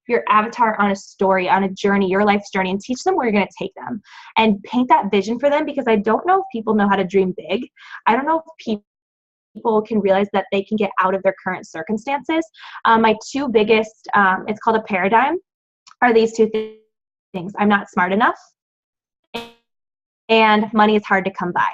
your avatar on a story, on a journey, your life's journey, and teach them where you're going to take them and paint that vision for them, because I don't know if people know how to dream big. I don't know if people can realize that they can get out of their current circumstances. My two biggest, it's called a paradigm, are these two things. I'm not smart enough, and money is hard to come by.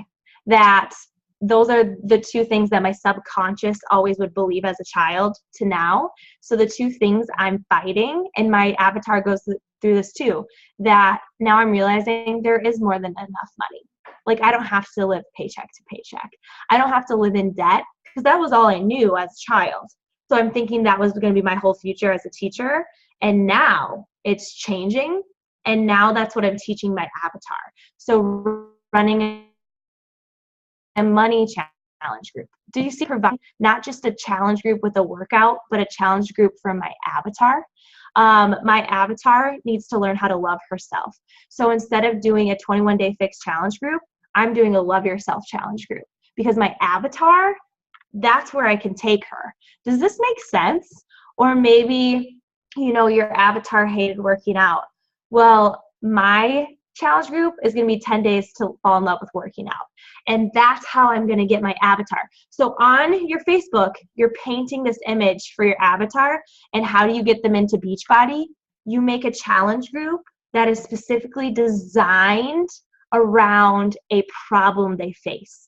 Those are the two things that my subconscious always would believe as a child to now. So the two things I'm fighting, and my avatar goes through this too, that now I'm realizing there is more than enough money. Like, I don't have to live paycheck to paycheck. I don't have to live in debt, because that was all I knew as a child. So I'm thinking that was going to be my whole future as a teacher. And now it's changing. And now that's what I'm teaching my avatar. So running a money challenge group. Do you see provide not just a challenge group with a workout, but a challenge group for my avatar? My avatar needs to learn how to love herself. So instead of doing a 21-day fixed challenge group, I'm doing a love yourself challenge group, because my avatar, that's where I can take her. Does this make sense? Or maybe, your avatar hated working out. Well, my challenge group is going to be 10 days to fall in love with working out. And that's how I'm going to get my avatar. So on your Facebook, you're painting this image for your avatar. And how do you get them into Beachbody? You make a challenge group that is specifically designed around a problem they face.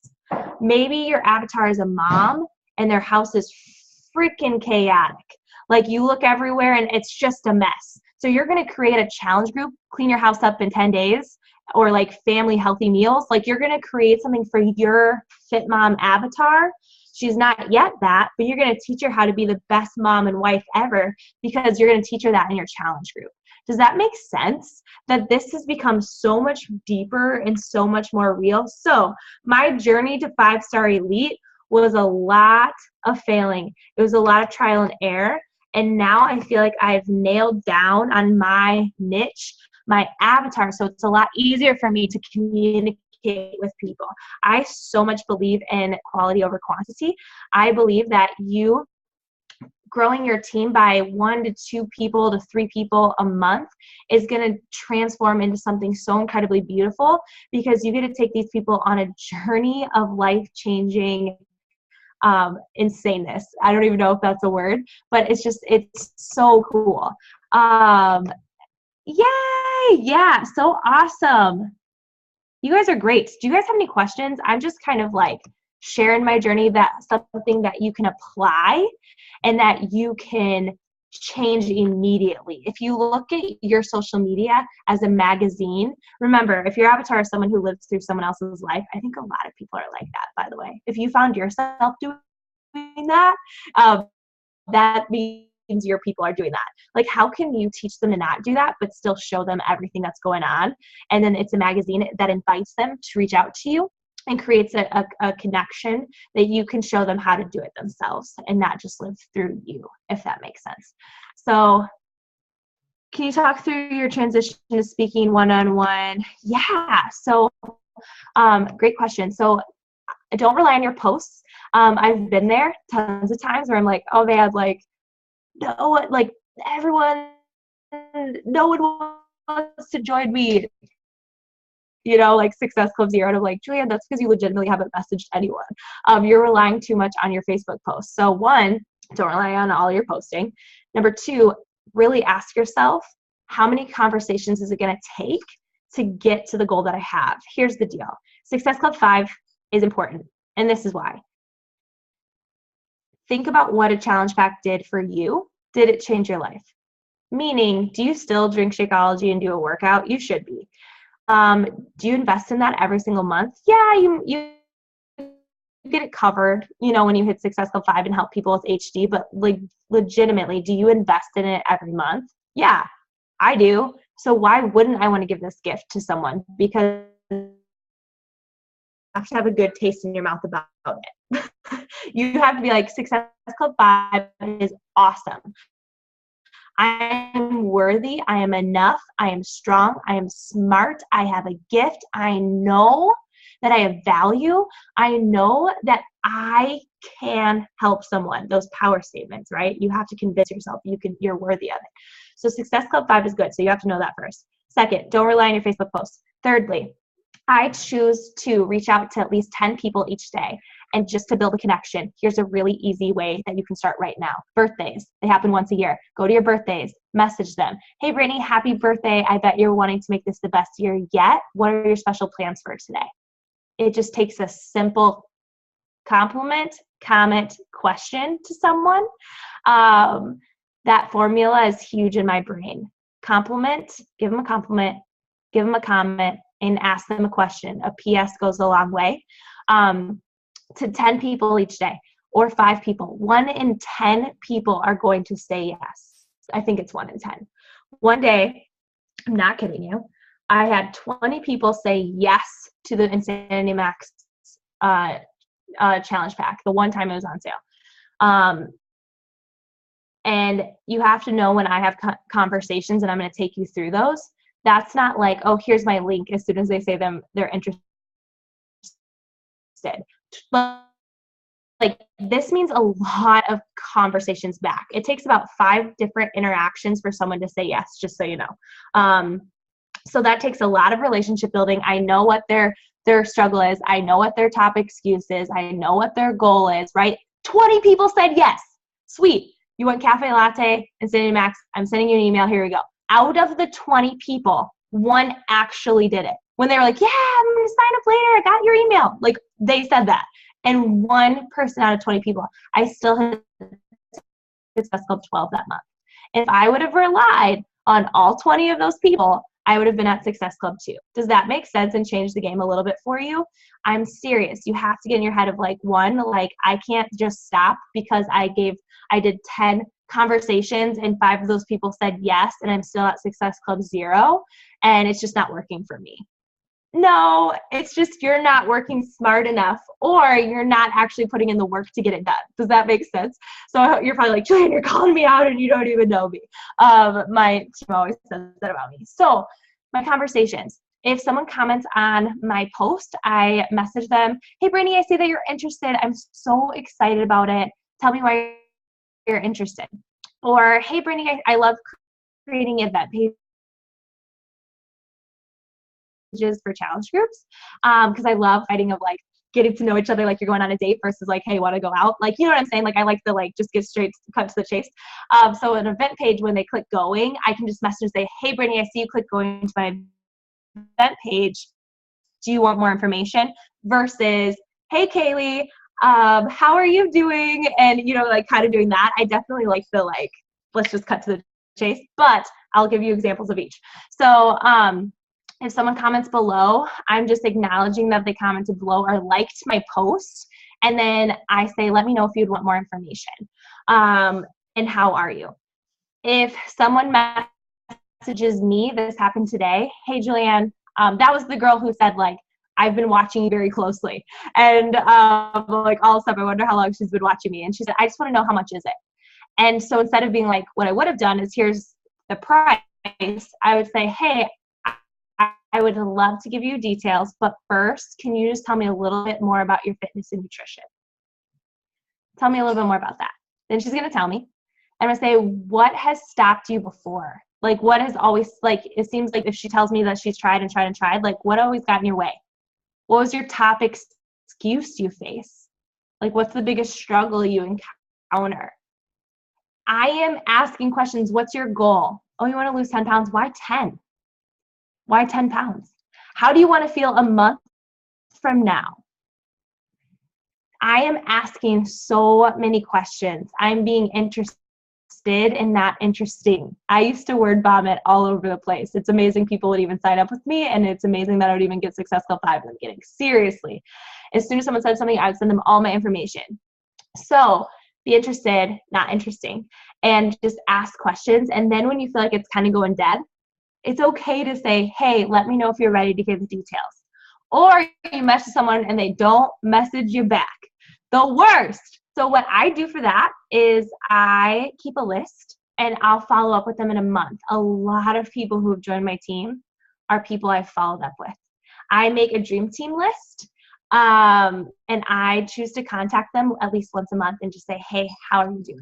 Maybe your avatar is a mom and their house is freaking chaotic. Like, you look everywhere and it's just a mess. So you're going to create a challenge group, clean your house up in 10 days, or like family healthy meals. Like, you're going to create something for your fit mom avatar. She's not yet that, but you're going to teach her how to be the best mom and wife ever, because you're going to teach her that in your challenge group. Does that make sense? That this has become so much deeper and so much more real. So my journey to 5-star elite was a lot of failing. It was a lot of trial and error. And now I feel like I've nailed down on my niche, my avatar. So it's a lot easier for me to communicate with people. I so much believe in quality over quantity. I believe that you growing your team by 1 to 2 people to 3 people a month is going to transform into something so incredibly beautiful, because you get to take these people on a journey of life-changing insaneness. I don't even know if that's a word, but it's so cool. Yay! Yeah, so awesome. You guys are great. Do you guys have any questions? I'm just kind of like sharing my journey, that's something that you can apply and that you can change immediately. If you look at your social media as a magazine, remember, if your avatar is someone who lives through someone else's life, I think a lot of people are like that, by the way. If you found yourself doing that, that means your people are doing that. Like, how can you teach them to not do that, but still show them everything that's going on? And then it's a magazine that invites them to reach out to you and creates a connection that you can show them how to do it themselves and not just live through you, if that makes sense. So can you talk through your transition to speaking one-on-one? Yeah. So great question. So don't rely on your posts. I've been there tons of times where I'm like, oh man, like, no, like everyone, no one wants to join me. Like Success Club Zero, and I'm like, Julianne, that's because you legitimately haven't messaged anyone. You're relying too much on your Facebook posts. So 1, don't rely on all your posting. Number 2, really ask yourself, how many conversations is it going to take to get to the goal that I have? Here's the deal. Success Club 5 is important, and this is why. Think about what a challenge pack did for you. Did it change your life? Meaning, do you still drink Shakeology and do a workout? You should be. Do you invest in that every single month? Yeah, you get it covered, when you hit Success Club 5 and help people with HD, but like legitimately, do you invest in it every month? Yeah, I do. So why wouldn't I want to give this gift to someone? Because you have to have a good taste in your mouth about it. You have to be like, Success Club 5 is awesome. I am worthy. I am enough. I am strong. I am smart. I have a gift. I know that I have value. I know that I can help someone. Those power statements, right? You have to convince yourself you're worthy of it. So Success Club 5 is good. So you have to know that first. Second, don't rely on your Facebook posts. Thirdly, I choose to reach out to at least 10 people each day. And just to build a connection, here's a really easy way that you can start right now. Birthdays, they happen once a year. Go to your birthdays, message them. Hey, Brittany, happy birthday. I bet you're wanting to make this the best year yet. What are your special plans for today? It just takes a simple compliment, comment, question to someone. That formula is huge in my brain. Compliment, give them a compliment, give them a comment, and ask them a question. A PS goes a long way. To 10 people each day or 5 people. 1 in 10 people are going to say yes. I think it's 1 in 10. One day, I'm not kidding you, I had 20 people say yes to the Insanity Max challenge pack, the one time it was on sale. And you have to know when I have conversations, and I'm going to take you through those. That's not like, oh, here's my link. As soon as they say they're interested. Like, this means a lot of conversations back. It takes about 5 different interactions for someone to say yes, just so you know. So that takes a lot of relationship building. I know what their struggle is. I know what their top excuse is. I know what their goal is, right? 20 people said yes. Sweet. You want cafe latte, Insanity Max? I'm sending you an email. Here we go. Out of the 20 people, 1 actually did it. When they were like, yeah, I'm going to sign up later. I got your email. Like, they said that. And 1 person out of 20 people, I still had Success Club 12 that month. If I would have relied on all 20 of those people, I would have been at Success Club 2. Does that make sense and change the game a little bit for you? I'm serious. You have to get in your head of like, 1, like, I can't just stop because I did 10 conversations and 5 of those people said yes, and I'm still at Success Club 0, and it's just not working for me. No, it's just you're not working smart enough, or you're not actually putting in the work to get it done. Does that make sense? So you're probably like, Julianne, you're calling me out and you don't even know me. My team always says that about me. So my conversations. If someone comments on my post, I message them, hey, Brittany, I see that you're interested. I'm so excited about it. Tell me why you're interested. Or, hey, Brittany, I love creating event pages for challenge groups, because I love fighting of like getting to know each other like you're going on a date versus like, hey, want to go out? Like, you know what I'm saying? Like, I like to like just get straight cut to the chase. So an event page, when they click going, I can just message and say, hey, Brittany, I see you click going to my event page. Do you want more information? Versus, hey, Kaylee, how are you doing? And, you know, like kind of doing that. I definitely like the like, let's just cut to the chase, but I'll give you examples of each. So, if someone comments below, I'm just acknowledging that they commented below or liked my post. And then I say, let me know if you'd want more information. And how are you? If someone messages me, this happened today. Hey, Julianne, that was the girl who said, like, I've been watching you very closely. And like all stuff, I wonder how long she's been watching me. And she said, I just want to know how much is it? And so instead of being like, what I would have done is here's the price, I would say, hey, I would love to give you details, but first, can you just tell me a little bit more about your fitness and nutrition? Tell me a little bit more about that. Then she's going to tell me. I'm going to say, what has stopped you before? Like, what has always, like, it seems like if she tells me that she's tried and tried and tried, like, what always got in your way? What was your top excuse you face? Like, what's the biggest struggle you encounter? I am asking questions. What's your goal? Oh, you want to lose 10 pounds? Why 10? Why 10 pounds? How do you want to feel a month from now? I am asking so many questions. I'm being interested and not interesting. I used to word vomit all over the place. It's amazing people would even sign up with me, and it's amazing that I would even get Success Club 5 in the beginning. Seriously. As soon as someone said something, I would send them all my information. So be interested, not interesting, and just ask questions. And then when you feel like it's kind of going dead, it's okay to say, hey, let me know if you're ready to give the details. Or you message someone and they don't message you back. The worst. So what I do for that is I keep a list and I'll follow up with them in a month. A lot of people who have joined my team are people I've followed up with. I make a dream team list, And I choose to contact them at least once a month and just say, hey, how are you doing?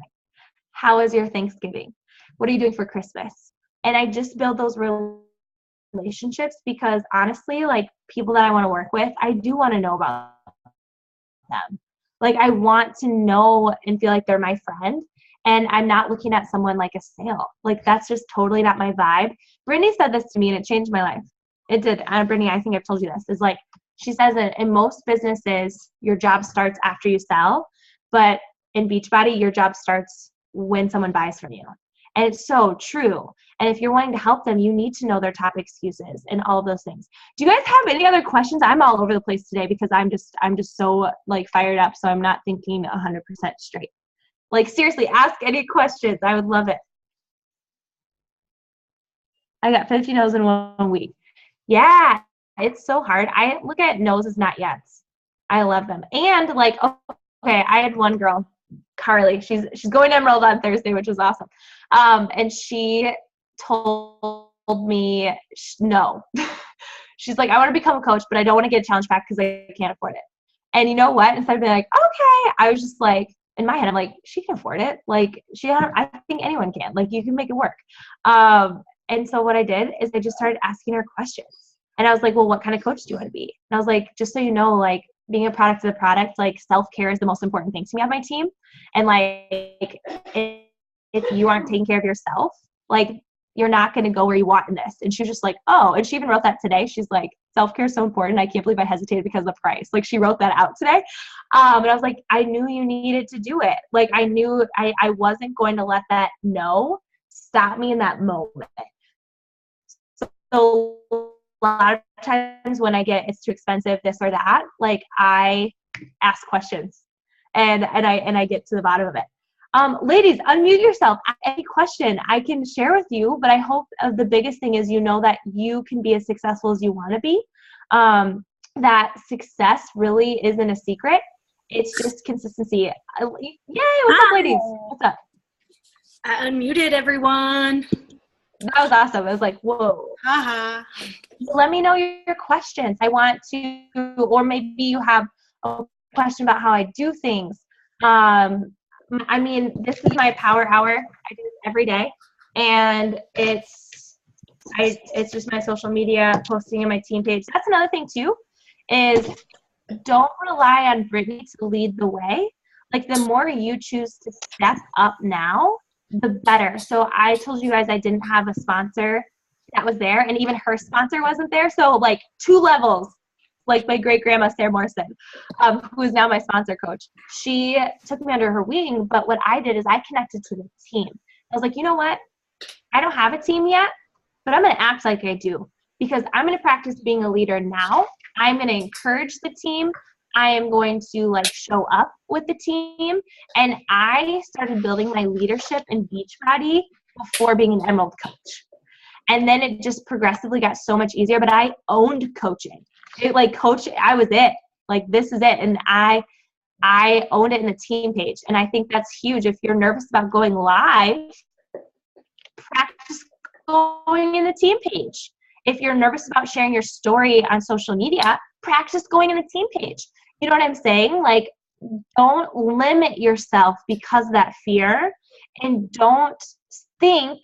How is your Thanksgiving? What are you doing for Christmas? And I just build those relationships because honestly, like people that I want to work with, I do want to know about them. Like I want to know and feel like they're my friend. And I'm not looking at someone like a sale. Like that's just totally not my vibe. Brittany said this to me and it changed my life. It did. Brittany, I think I've told you this. Is like, she says that in most businesses, your job starts after you sell. But in Beachbody, your job starts when someone buys from you. And it's so true. And if you're wanting to help them, you need to know their top excuses and all of those things. Do you guys have any other questions? I'm all over the place today because I'm just so like fired up. So I'm not thinking 100% straight. Like seriously, ask any questions. I would love it. I got 50 no's in 1 week. Yeah, it's so hard. I look at no's as not yets. I love them. And like, okay, I had one girl, Carly. She's going to Emerald on Thursday, which was awesome. And she told me no. She's like, I want to become a coach, but I don't want to get a challenge pack because I can't afford it. And you know what? Instead of being like, okay, I was just like, in my head, I'm like, she can afford it. Like I think anyone can. Like you can make it work. And so what I did is I just started asking her questions. And I was like, well, what kind of coach do you want to be? And I was like, just so you know, like being a product of the product, like self-care is the most important thing to me on my team. And like, if you aren't taking care of yourself, like you're not going to go where you want in this. And she was just like, oh, and she even wrote that today. She's like, self-care is so important. I can't believe I hesitated because of the price. Like she wrote that out today. And I was like, I knew you needed to do it. Like I knew I wasn't going to let that no stop me in that moment. So a lot of times when I get, it's too expensive, this or that, like I ask questions and I get to the bottom of it. Ladies, unmute yourself. Any question I can share with you, but I hope the biggest thing is you know that you can be as successful as you want to be. That success really isn't a secret. It's just consistency. Yay, what's up, ladies? What's up?
I unmuted everyone.
That was awesome. I was like, whoa.
Haha.
Let me know your questions. I want to, or maybe you have a question about how I do things. I mean, this is my power hour. I do this every day, and it's just my social media posting on my team page. That's another thing too, is don't rely on Brittany to lead the way. Like the more you choose to step up now, the better. So I told you guys I didn't have a sponsor that was there, and even her sponsor wasn't there. So like 2 levels. Like my great grandma Sarah Morrison, who is now my sponsor coach. She took me under her wing, but what I did is I connected to the team. I was like, you know what? I don't have a team yet, but I'm going to act like I do because I'm going to practice being a leader now. I'm going to encourage the team. I am going to like show up with the team. And I started building my leadership in Beachbody before being an Emerald coach. And then it just progressively got so much easier, but I owned coaching. It like coach, I was it. Like this is it. And I owned it in the team page. And I think that's huge. If you're nervous about going live, practice going in the team page. If you're nervous about sharing your story on social media, practice going in the team page. You know what I'm saying? Like don't limit yourself because of that fear, and don't think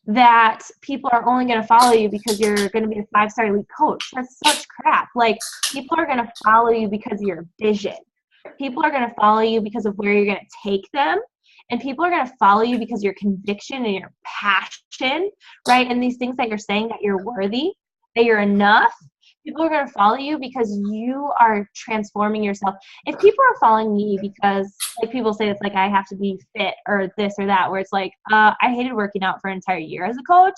that people are only going to follow you because you're going to be a 5-star elite coach. That's such crap. Like people are going to follow you because of your vision. People are going to follow you because of where you're going to take them. And people are going to follow you because of your conviction and your passion, right? And these things that you're saying that you're worthy, that you're enough. People are going to follow you because you are transforming yourself. If people are following me because, like people say, it's like I have to be fit or this or that, where it's like, I hated working out for an entire year as a coach.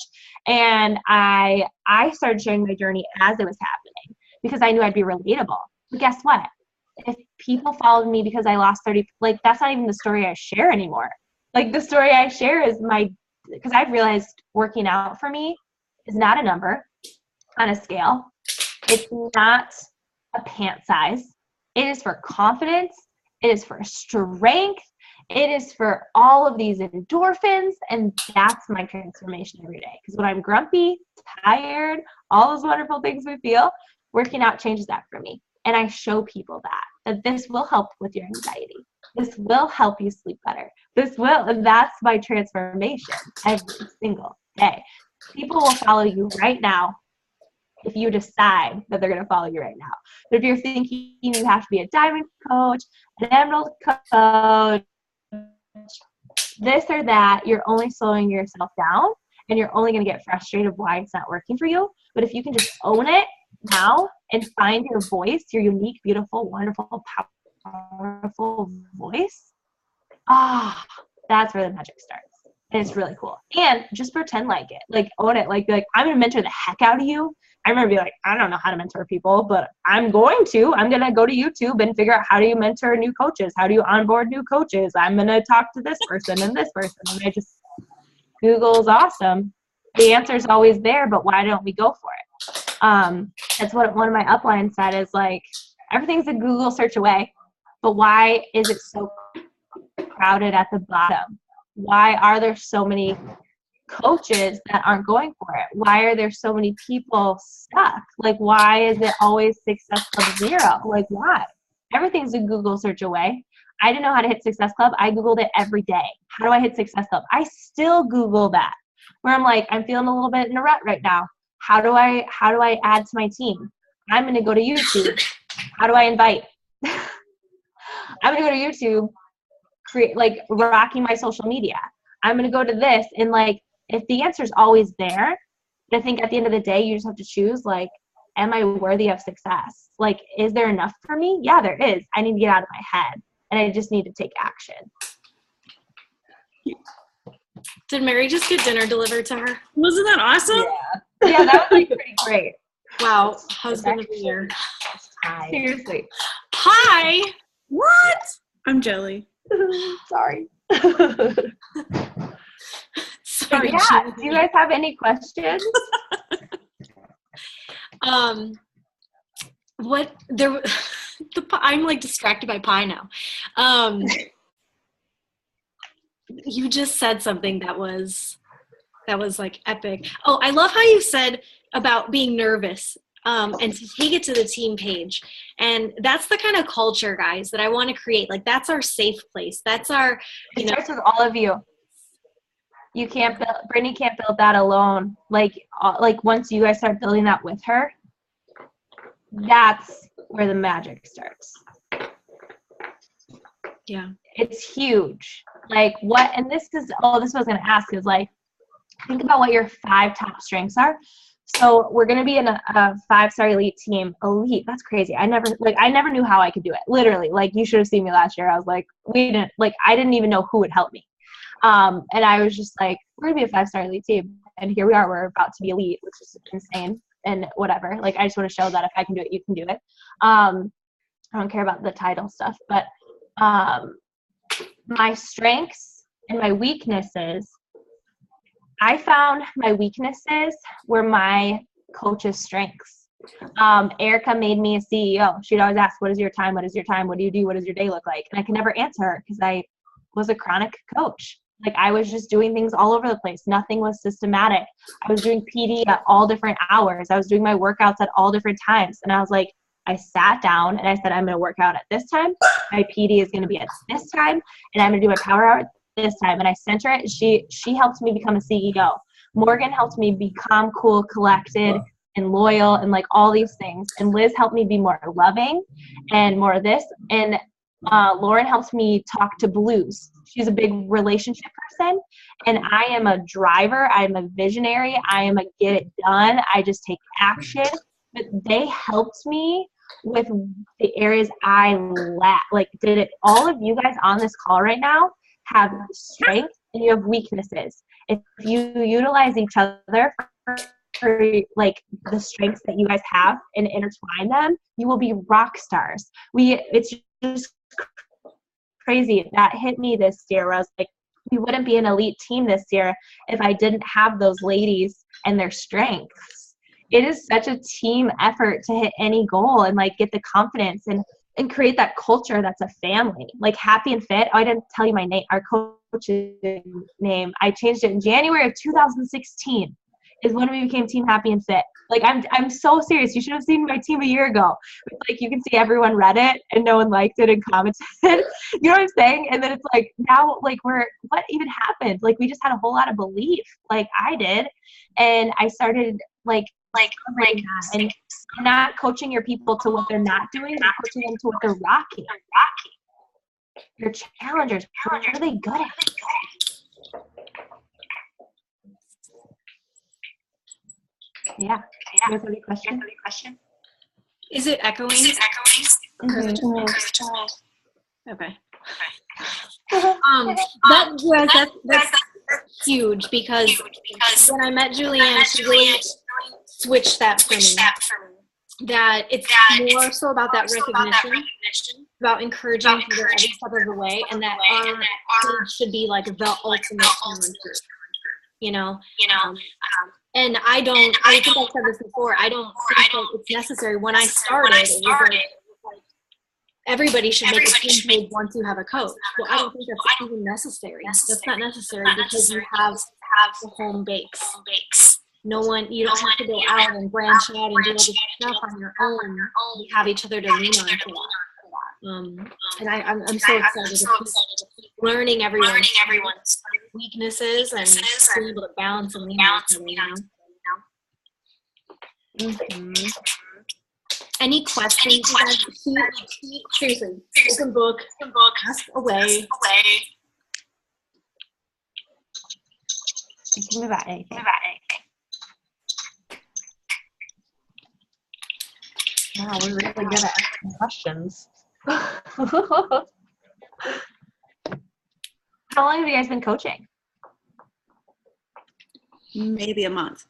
And I started sharing my journey as it was happening because I knew I'd be relatable. But guess what? If people followed me because I lost 30, like that's not even the story I share anymore. Like the story I share is because I've realized working out for me is not a number on a scale. It's not a pant size. It is for confidence. It is for strength. It is for all of these endorphins. And that's my transformation every day. Because when I'm grumpy, tired, all those wonderful things we feel, working out changes that for me. And I show people that this will help with your anxiety. This will help you sleep better. And that's my transformation every single day. People will follow you right now if you decide that they're going to follow you right now. But if you're thinking you have to be a diamond coach, an emerald coach, this or that, you're only slowing yourself down, and you're only going to get frustrated why it's not working for you. But if you can just own it now and find your voice, your unique, beautiful, wonderful, powerful voice, that's where the magic starts. And it's really cool. And just pretend like it. Like, own it. Like I'm going to mentor the heck out of you. I remember being like, I don't know how to mentor people, but I'm going to. I'm going to go to YouTube and figure out how do you mentor new coaches? How do you onboard new coaches? I'm going to talk to this person and this person. And Google's awesome. The answer's always there, but why don't we go for it? That's what one of my uplines said is like, everything's a Google search away, but why is it so crowded at the bottom? Why are there so many coaches that aren't going for it? Why are there so many people stuck? Like, why is it always Success Club 0? Like, why? Everything's a Google search away. I didn't know how to hit Success Club. I Googled it every day. How do I hit Success Club? I still Google that, where I'm like, I'm feeling a little bit in a rut right now. How do I add to my team? I'm going to go to YouTube. How do I invite? I'm going to go to YouTube, create like rocking my social media. I'm going to go to this, and like, if the answer is always there, I think at the end of the day, you just have to choose, like, am I worthy of success? Like, is there enough for me? Yeah, there is. I need to get out of my head, and I just need to take action.
Did Mary just get dinner delivered to her?
Wasn't that awesome?
Yeah, that was like pretty great.
Wow, husband of the year.
Seriously.
Hi.
What? I'm jelly.
Sorry.
Sorry.
Yeah. Do you guys have any questions?
What there? I'm like distracted by pie now. You just said something that was like epic. Oh, I love how you said about being nervous and to take it to the team page. And that's the kind of culture, guys, that I want to create. Like, that's our safe place. That's our,
it starts with all of you. You can't build, Brittany can't build that alone. Like once you guys start building that with her, that's where the magic starts.
Yeah.
It's huge. Like what, and this is, this was I was going to ask is like, think about what your 5 top strengths are. So we're going to be in a 5-star elite team. Elite. That's crazy. I never knew how I could do it. Literally. Like, you should have seen me last year. I was like, I didn't even know who would help me. And I was just like, we're going to be a 5-star elite team. And here we are. We're about to be elite, which is insane and whatever. Like, I just want to show that if I can do it, you can do it. I don't care about the title stuff, but my strengths and my weaknesses, I found my weaknesses were my coach's strengths. Erica made me a CEO. She'd always ask, what is your time? What is your time? What do you do? What does your day look like? And I could never answer her because I was a chronic coach. Like, I was just doing things all over the place. Nothing was systematic. I was doing PD at all different hours. I was doing my workouts at all different times. And I was like, I sat down and I said, I'm going to work out at this time. My PD is going to be at this time. And I'm going to do my power hour at this time. And I sent her it. She helped me become a CEO. Morgan helped me become cool, collected, and loyal, and like all these things. And Liz helped me be more loving and more of this. And Lauren helps me talk to blues. She's a big relationship person. And I am a driver. I'm a visionary. I am a get it done. I just take action. But they helped me with the areas I lack. Like, did it, all of you guys on this call right now have strengths and you have weaknesses. If you utilize each other for like the strengths that you guys have and intertwine them, you will be rock stars. It's just crazy. That hit me this year where I was like, we wouldn't be an elite team this year if I didn't have those ladies and their strengths. It is such a team effort to hit any goal and like get the confidence and create that culture that's a family. Like Happy and Fit. Oh, I didn't tell you my name, our coach's name. I changed it in January of 2016. is when we became Team Happy and Fit. Like, I'm so serious. You should have seen my team a year ago. Like, you can see everyone read it and no one liked it and commented. You know what I'm saying? And then it's like, now, like, what even happened? Like, we just had a whole lot of belief. Like, I did. And I started, like and not coaching your people to what they're not doing, but coaching them to what they're rocking. Your challengers, what are they good at? Yeah. You guys have any question?
Is it echoing?
Mm-hmm.
Okay. That's huge because when I met Julianne, she really switched that for me. That it's more so about that recognition, about encouraging people every step of the way, and that our page should be like the ultimate challenger. You know. And I think I've said this before, I don't think that it's necessary. When I started, it was like, everybody should make a team page once you have a coach. Well, I don't think that's even necessary. That's not necessary because you have the home base. You don't have to go out and branch out and do all this stuff on your own. You have each other to lean on for that. And I'm so excited to keep learning everyone's weaknesses and being able to balance and lean on each other. Mm-hmm. Any questions? Seriously, open book, ask away.
You can move about anything. Wow, we're really good at asking questions. How long have you guys been coaching?
Maybe a month.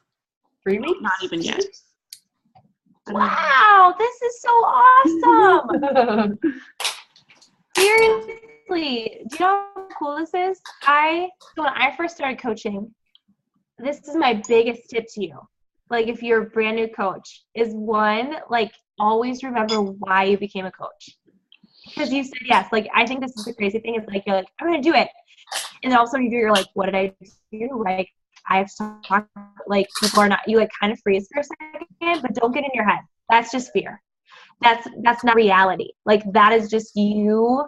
3 weeks?
Not even yet.
Wow, this is so awesome. Seriously, do you know how cool this is? So when I first started coaching, this is my biggest tip to you. Like, if you're a brand new coach, is one, like, always remember why you became a coach. Because you said yes. Like, I think this is the crazy thing is, like, you're like, I'm going to do it. And then all of a sudden you're like, what did I do? Like, I have to talk, like, people are not, you, like, kind of freeze for a second, but don't get in your head. That's just fear. That's not reality. Like, that is just you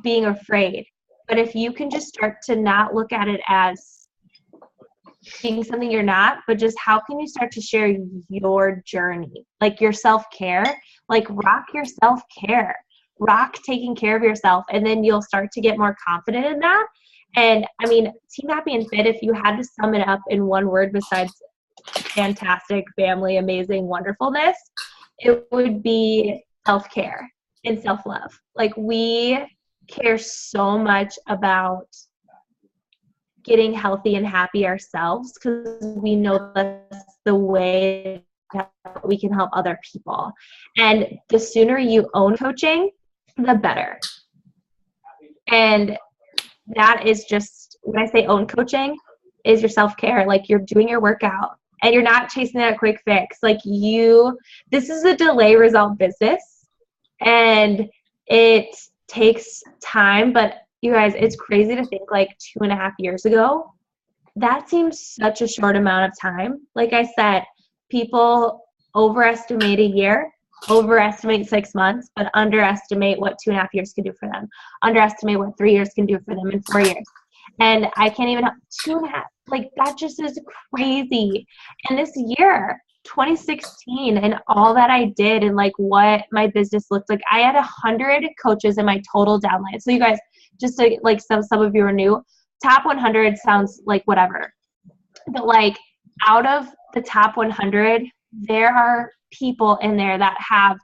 being afraid. But if you can just start to not look at it as being something you're not, but just how can you start to share your journey, like your self-care, like rock your self-care, rock taking care of yourself, and then you'll start to get more confident in that. And I mean, Team Happy and Fit, if you had to sum it up in one word besides fantastic, family, amazing, wonderfulness, it would be self-care and self-love. Like, we care so much about getting healthy and happy ourselves because we know that's the way that we can help other people. And the sooner you own coaching, the better. And that is just, when I say own coaching, is your self-care. Like, you're doing your workout and you're not chasing that quick fix. Like, this is a delay result business and it takes time, but you guys, it's crazy to think, like, 2.5 years ago, that seems such a short amount of time. Like I said, people overestimate a year, overestimate 6 months, but underestimate what 2.5 years can do for them. Underestimate what 3 years can do for them in 4 years. And I can't even, 2.5, like, that just is crazy. And this year, 2016, and all that I did and, like, what my business looked like, I had 100 coaches in my total downline. So you guys, just to, like, some of you are new, top 100 sounds like whatever. But, like, out of the top 100, there are people in there that have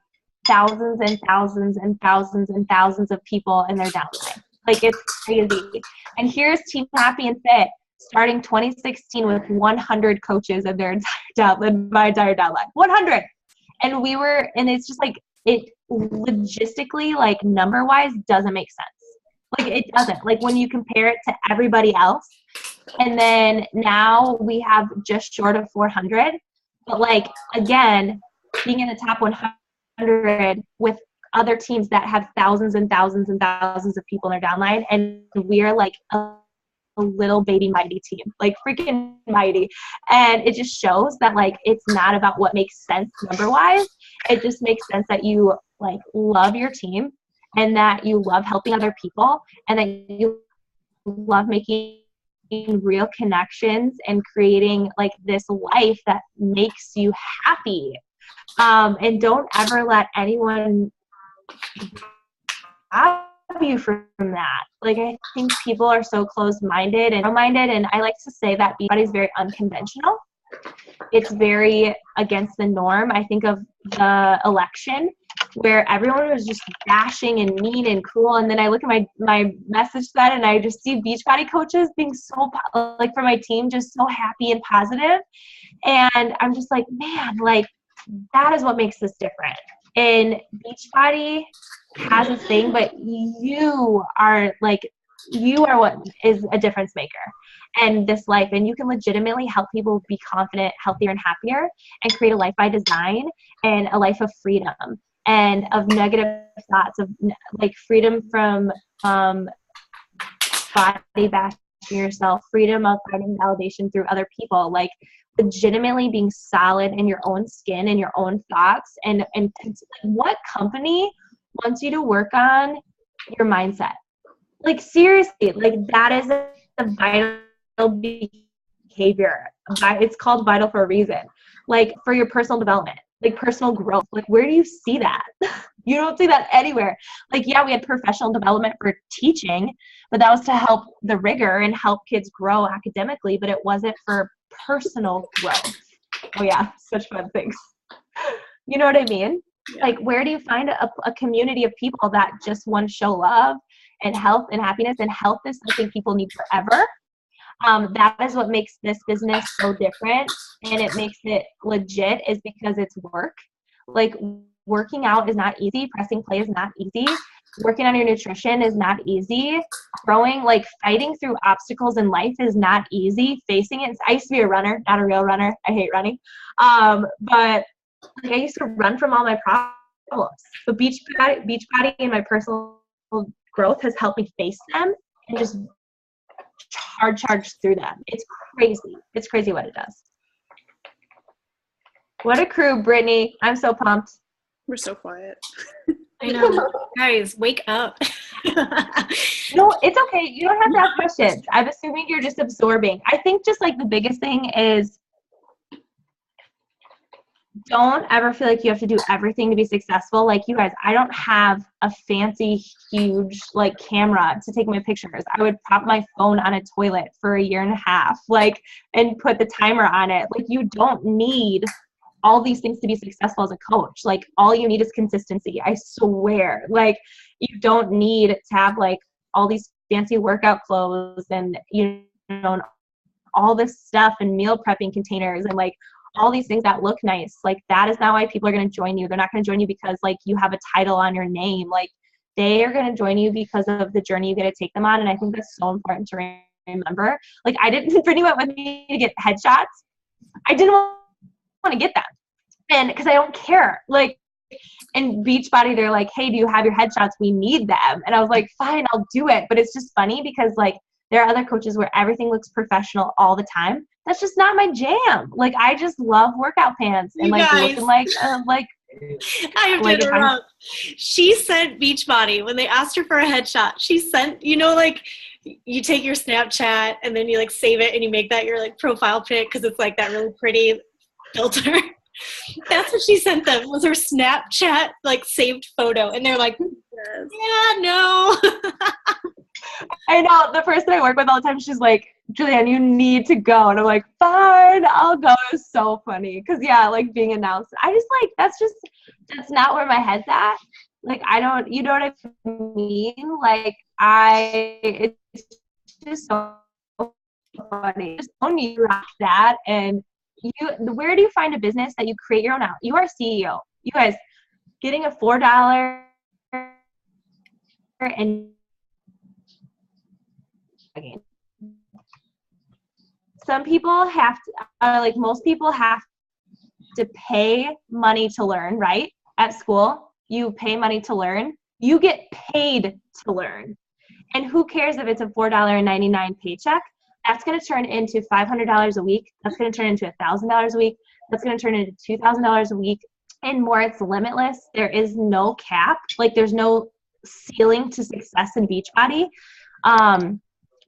thousands and thousands and thousands and thousands of people in their downline. Like, it's crazy. And here's Team Happy and Fit starting 2016 with 100 coaches in their entire downline, my entire downline. 100. And it's just like, it logistically, like, number-wise, doesn't make sense. Like, it doesn't. Like, when you compare it to everybody else, and then now we have just short of 400. But, like, again, being in the top 100 with other teams that have thousands and thousands and thousands of people in their downline, and we're, like, little baby mighty team, like freaking mighty. And it just shows that like it's not about what makes sense number wise. It just makes sense that you like love your team and that you love helping other people and that you love making real connections and creating like this life that makes you happy. And don't ever let anyone stop you from that. Like, I think people are so closed-minded and narrow-minded, and I like to say that Beachbody is very unconventional. It's very against the norm. I think of the election where everyone was just bashing and mean and cruel, and then I look at my message thread and I just see Beachbody coaches being so, like for my team, just so happy and positive. And I'm just like, man, like that is what makes this different. And Beachbody has its thing, but you are what is a difference maker in this life. And you can legitimately help people be confident, healthier, and happier, and create a life by design and a life of freedom and of negative thoughts, of like freedom from body bashing yourself, freedom of finding validation through other people, like legitimately being solid in your own skin and your own thoughts. And what company wants you to work on your mindset? Like seriously, like that is a vital behavior. It's called vital for a reason. Like for your personal development, like personal growth. Like where do you see that? You don't see that anywhere. Like, yeah, we had professional development for teaching, but that was to help the rigor and help kids grow academically, but it wasn't for personal growth. Oh yeah, such fun things. You know what I mean? Yeah. Like where do you find a community of people that just want to show love and health and happiness? And health is something people need forever. That is what makes this business so different, and it makes it legit, is because it's work. Like working out is not easy. Pressing play is not easy. Working on your nutrition is not easy. Growing, like fighting through obstacles in life is not easy. Facing it. I used to be a runner, not a real runner. I hate running. But like I used to run from all my problems. But Beachbody and my personal growth has helped me face them and just charge through them. It's crazy. It's crazy what it does. What a crew, Brittany. I'm so pumped.
We're so quiet.
I know. Guys, wake up.
No, it's okay. You don't have to ask questions. I'm assuming you're just absorbing. I think just like the biggest thing is don't ever feel like you have to do everything to be successful. Like you guys, I don't have a fancy, huge like camera to take my pictures. I would prop my phone on a toilet for 1.5 years, like, and put the timer on it. Like you don't need all these things to be successful as a coach. Like all you need is consistency. I swear. Like you don't need to have like all these fancy workout clothes and, you know, all this stuff and meal prepping containers and like all these things that look nice. Like that is not why people are going to join you. They're not going to join you because like you have a title on your name. Like they are going to join you because of the journey you get to take them on. And I think that's so important to remember. Like Brittany went with me to get headshots. I didn't want to get them. And because I don't care. Like in Beachbody, they're like, hey, do you have your headshots? We need them. And I was like, fine, I'll do it. But it's just funny because like there are other coaches where everything looks professional all the time. That's just not my jam. Like I just love workout pants and like looking like
I have to interrupt. She sent Beachbody when they asked her for a headshot. She sent, you know, like you take your Snapchat and then you like save it and you make that your like profile pic because it's like that really pretty filter. That's what she sent them, was her Snapchat like saved photo, and they're like, yeah, no.
I know the person I work with all the time, she's like, Julianne, you need to go. And I'm like, fine, I'll go. It was so funny. Cause yeah, like being announced, I just like, that's not where my head's at. Like, I don't, you know what I mean? Like it's just so funny. Just don't need to rock that. And where do you find a business that you create your own out? You are a CEO. You guys getting a $4 and some people have to, like most people have to pay money to learn, right? At school, you pay money to learn. You get paid to learn. And who cares if it's a $4.99 paycheck? That's going to turn into $500 a week. That's going to turn into $1,000 a week. That's going to turn into $2,000 a week and more. It's limitless. There is no cap. Like there's no ceiling to success in Beachbody,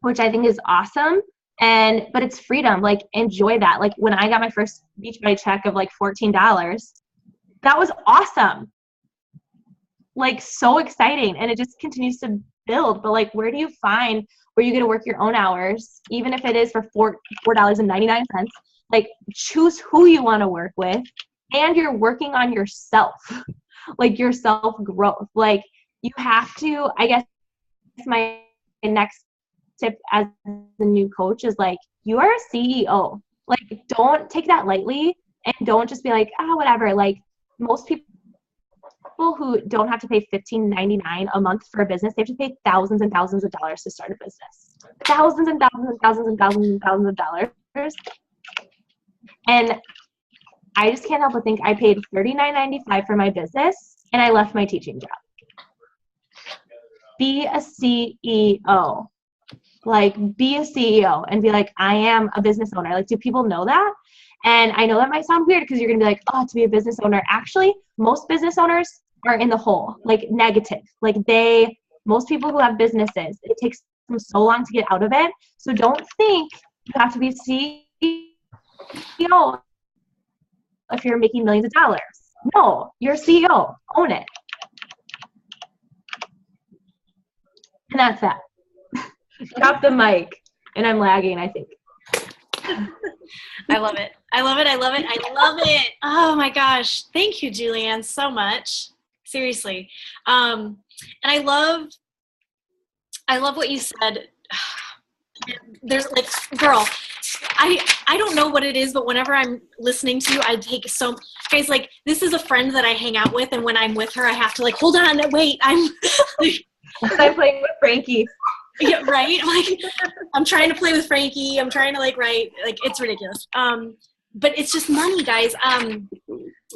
which I think is awesome. But it's freedom. Like enjoy that. Like when I got my first Beachbody check of like $14, that was awesome. Like so exciting. And it just continues to build. But like, where do you find where you get to work your own hours, even if it is for $4.99? Like choose who you want to work with, and you're working on yourself, like your self growth. Like you have to, I guess my next tip as a new coach is like, you are a CEO. Like don't take that lightly and don't just be like, whatever. Like most people who don't have to pay $15.99 a month for a business, they have to pay thousands and thousands of dollars to start a business. Thousands and thousands and thousands and thousands and thousands of dollars. And I just can't help but think I paid $39.95 for my business and I left my teaching job. Be a CEO. Like be a CEO and be like, I am a business owner. Like, do people know that? And I know that might sound weird because you're going to be like, to be a business owner. Actually, most business owners are in the hole, like negative. Like most people who have businesses, it takes them so long to get out of it. So don't think you have to be CEO if you're making millions of dollars. No, you're a CEO. Own it. And that's that. Drop the mic. And I'm lagging, I think.
I love it. I love it. I love it. I love it. Oh my gosh. Thank you, Julianne, so much. Seriously. And I love what you said. There's like, girl, I don't know what it is, but whenever I'm listening to you, I take so, guys, like this is a friend that I hang out with. And when I'm with her, I have to like, hold on, wait, I'm
playing with Frankie.
Yeah, right. Like I'm trying to play with Frankie. I'm trying to like write. Like it's ridiculous. But it's just money, guys.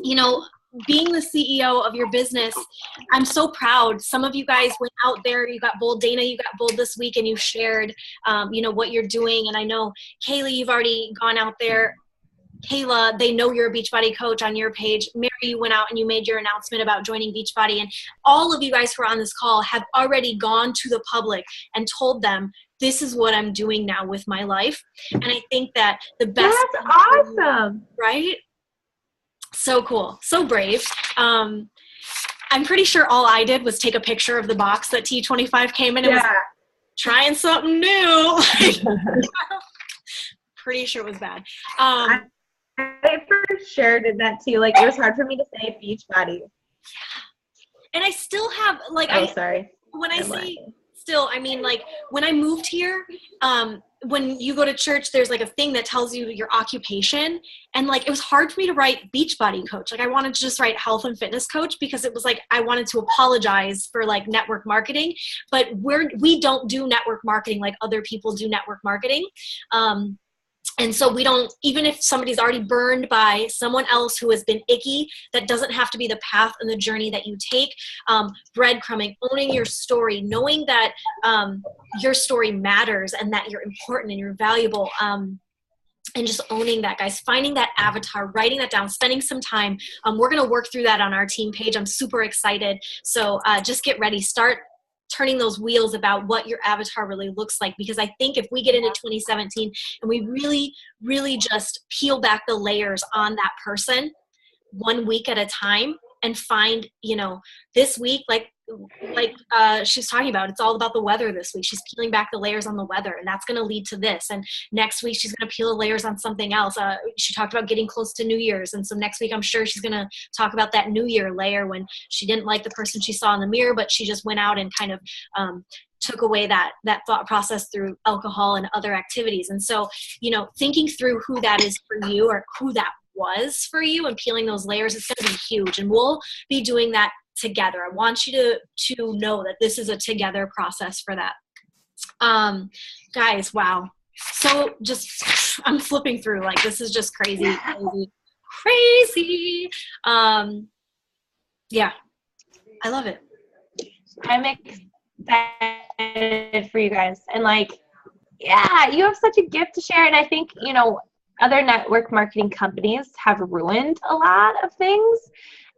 You know, being the CEO of your business, I'm so proud. Some of you guys went out there. You got bold. Dana, you got bold this week, and you shared, you know, what you're doing. And I know Kaylee, you've already gone out there. Kayla, they know you're a Beachbody coach on your page. Mary, you went out and you made your announcement about joining Beachbody. And all of you guys who are on this call have already gone to the public and told them, this is what I'm doing now with my life. And I think that the best.
That's awesome.
Right? So cool. So brave. I'm pretty sure all I did was take a picture of the box that T25 came in and was trying something new. Pretty sure it was bad.
I for sure did that too. Like it was hard for me to say Beachbody.
And I still have like
sorry.
When I say still, I mean like when I moved here, when you go to church, there's like a thing that tells you your occupation. And like it was hard for me to write Beachbody coach. Like I wanted to just write health and fitness coach because it was like I wanted to apologize for like network marketing, but we don't do network marketing like other people do network marketing. And so we don't, even if somebody's already burned by someone else who has been icky, that doesn't have to be the path and the journey that you take. Breadcrumbing, owning your story, knowing that your story matters and that you're important and you're valuable. And just owning that, guys, finding that avatar, writing that down, spending some time. We're going to work through that on our team page. I'm super excited. So just get ready. Start turning those wheels about what your avatar really looks like. Because I think if we get into 2017 and we really, really just peel back the layers on that person 1 week at a time and find, you know, this week, like she's talking about, it's all about the weather this week. She's peeling back the layers on the weather, and that's going to lead to this. And next week, she's going to peel the layers on something else. She talked about getting close to New Year's. And so next week, I'm sure she's going to talk about that New Year layer when she didn't like the person she saw in the mirror, but she just went out and kind of took away that thought process through alcohol and other activities. And so, you know, thinking through who that is for you or who that was for you and peeling those layers is going to be huge. And we'll be doing that together. I want you to know that this is a together process for that. Guys, wow. So just, I'm flipping through, like, this is just crazy. Yeah, I love it.
I'm excited excited for you guys. And like, yeah, you have such a gift to share. And I think, you know, other network marketing companies have ruined a lot of things.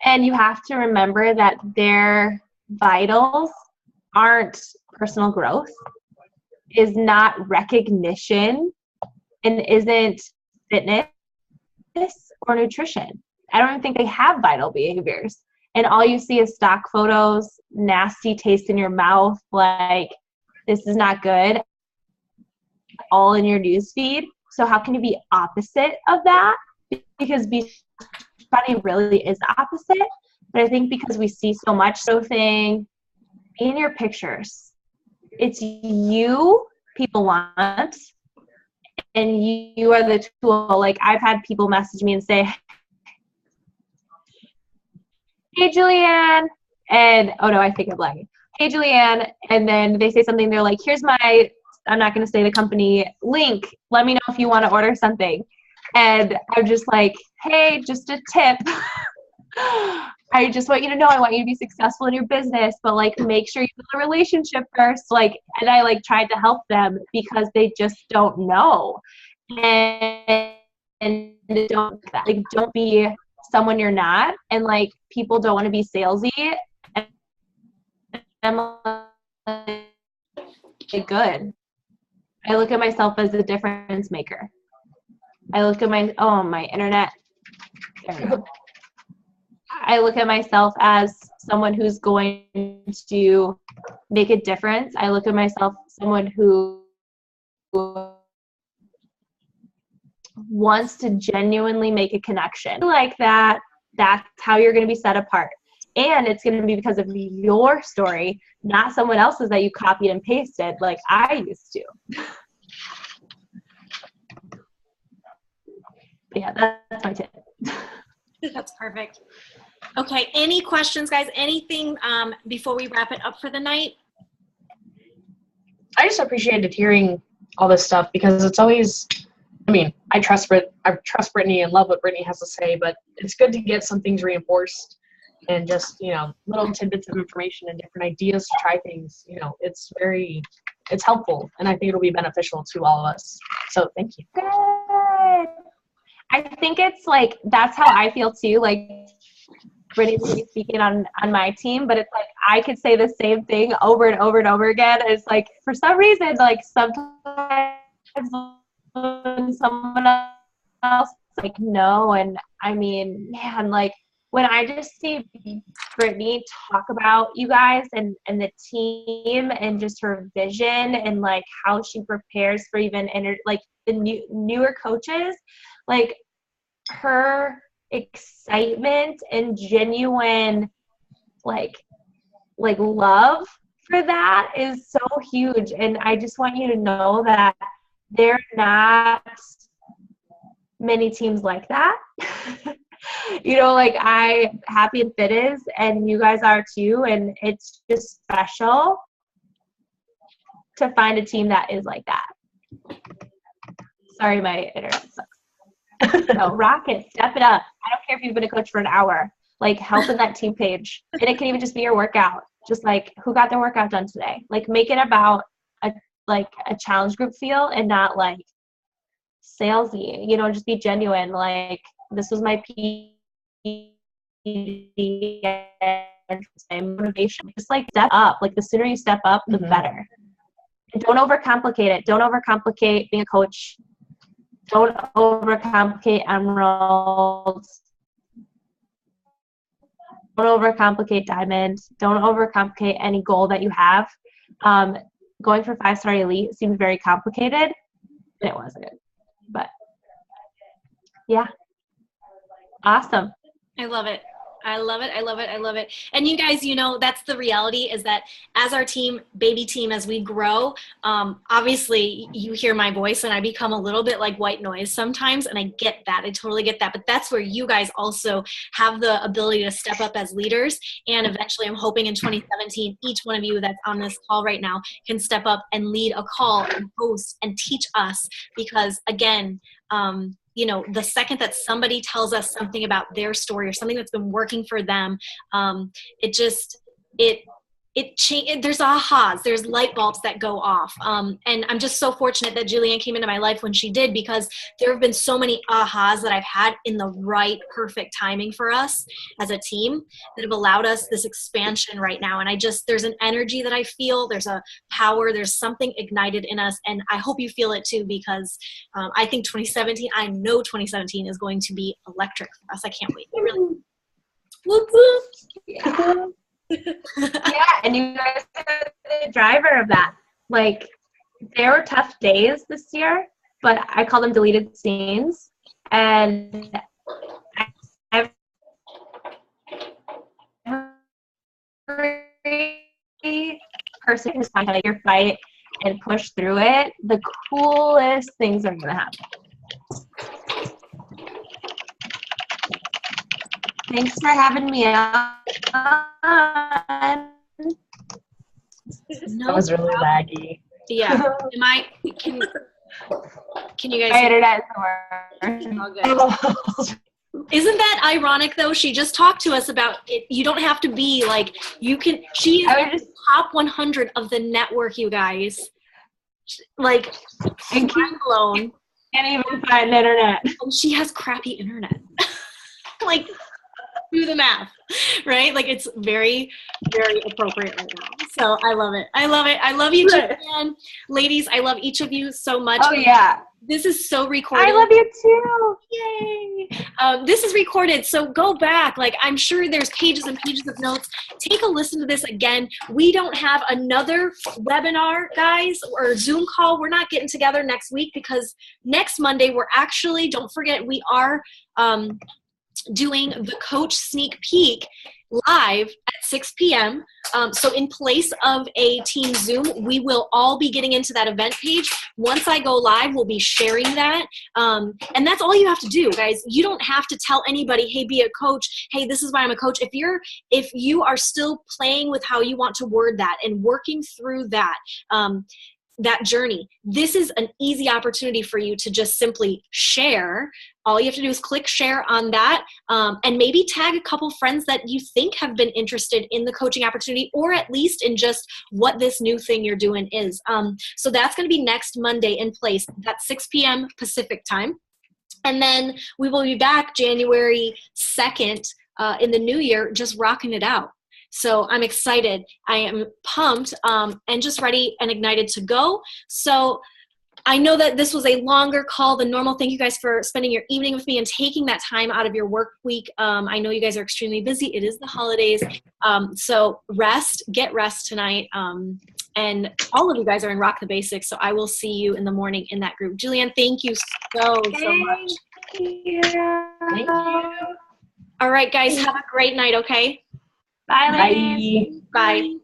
And you have to remember that their vitals aren't personal growth, is not recognition, and isn't fitness or nutrition. I don't even think they have vital behaviors. And all you see is stock photos, nasty taste in your mouth, like this is not good, all in your news feed. So how can you be opposite of that? Because Beachbody really is opposite. But I think because we see so much so thing in your pictures, it's you people want, and you are the tool. Like I've had people message me and say, hey, Julianne, and oh no, I think I'm lagging. Hey, Julianne, and then they say something, they're like, here's my, I'm not going to say the company link. Let me know if you want to order something. And I'm just like, hey, just a tip. I just want you to know, I want you to be successful in your business, but like make sure you build a relationship first. Like, and I like tried to help them because they just don't know. And don't like, don't be someone you're not. And like, people don't want to be salesy. And I'm like, good. I look at myself as a difference maker. I look at my internet. There we go. I look at myself as someone who's going to make a difference. I look at myself as someone who wants to genuinely make a connection. Like that, that's how you're going to be set apart. And it's going to be because of your story, not someone else's that you copied and pasted like I used to. But yeah, that's my tip.
That's perfect. Okay, any questions, guys? Anything before we wrap it up for the night?
I just appreciated hearing all this stuff because it's always, I mean, I trust Brittany and love what Brittany has to say, but it's good to get some things reinforced and just, you know, little tidbits of information and different ideas to try things. You know, it's helpful, and I think it'll be beneficial to all of us. So thank you.
Good. I think it's like, that's how I feel too. Like, Brittany's going to be speaking on my team, but it's like I could say the same thing over and over and over again. And it's like, for some reason, like sometimes when someone else is like, no. And I mean, man, like when I just see Brittany talk about you guys and the team and just her vision and like how she prepares for even like the newer coaches, like her excitement and genuine like love for that is so huge. And I just want you to know that there are not many teams like that. You know, like Happy and Fit is, and you guys are too, and it's just special to find a team that is like that. Sorry, my internet sucks. No, rock it, step it up. I don't care if you've been a coach for an hour. Like, help in that team page. And it can even just be your workout. Just like, who got their workout done today? Like, make it about a challenge group feel and not like salesy. You know, just be genuine. Like, this was my PD and motivation. Just like step up. Like, the sooner you step up, the better. And don't overcomplicate it. Don't overcomplicate being a coach. Don't overcomplicate emeralds. Don't overcomplicate diamond. Don't overcomplicate any goal that you have. Going for 5-star elite seemed very complicated, and it wasn't. But yeah, awesome.
I love it. I love it. I love it. I love it. And you guys, you know, that's the reality, is that as our team, baby team, as we grow, obviously you hear my voice and I become a little bit like white noise sometimes. And I get that. I totally get that. But that's where you guys also have the ability to step up as leaders. And eventually I'm hoping in 2017, each one of you that's on this call right now can step up and lead a call and host and teach us. Because again, you know, the second that somebody tells us something about their story or something that's been working for them, it there's ahas, there's light bulbs that go off. And I'm just so fortunate that Julianne came into my life when she did, because there have been so many ahas that I've had in the right, perfect timing for us as a team that have allowed us this expansion right now. And there's an energy that I feel, there's a power, there's something ignited in us. And I hope you feel it too, because I think I know 2017 is going to be electric for us. I can't wait. I really. Whoop, whoop.
Yeah. Yeah, and you guys are the driver of that. Like, there were tough days this year, but I call them deleted scenes. And every person who's trying to take your fight and push through it, the coolest things are going to happen. Thanks for having me on.
That was really laggy.
Yeah. Can you guys?
My internet is
Oh, isn't that ironic though? She just talked to us about it. You don't have to be like, she is top 100 of the network, you guys. Like, mind blown.
Can't even find internet.
And she has crappy internet. Like, do the math, right? Like, it's very, very appropriate right now. So I love it. I love it. I love you, Julianne. Ladies, I love each of you so much.
Oh, yeah.
This is so recorded.
I love you too.
Yay. This is recorded, so go back. Like, I'm sure there's pages and pages of notes. Take a listen to this again. We don't have another webinar, guys, or Zoom call. We're not getting together next week, because next Monday we're actually, don't forget, we are doing the coach sneak peek live at 6 p.m. So in place of a team Zoom, we will all be getting into that event page. Once I go live, we'll be sharing that. And that's all you have to do, guys. You don't have to tell anybody, hey, be a coach. Hey, this is why I'm a coach. If you are still playing with how you want to word that and working through that, that journey, this is an easy opportunity for you to just simply share. All you have to do is click share on that, and maybe tag a couple friends that you think have been interested in the coaching opportunity, or at least in just what this new thing you're doing is. So that's going to be next Monday in place. That's 6 p.m. Pacific time. And then we will be back January 2nd in the new year, just rocking it out. So I'm excited. I am pumped and just ready and ignited to go. So I know that this was a longer call than normal. Thank you guys for spending your evening with me and taking that time out of your work week. I know you guys are extremely busy. It is the holidays. So get rest tonight. And all of you guys are in Rock the Basics. So I will see you in the morning in that group. Julianne, thank you so much.
Thank you.
All right, guys, have a great night, okay?
Bye, ladies.
Bye.
Bye.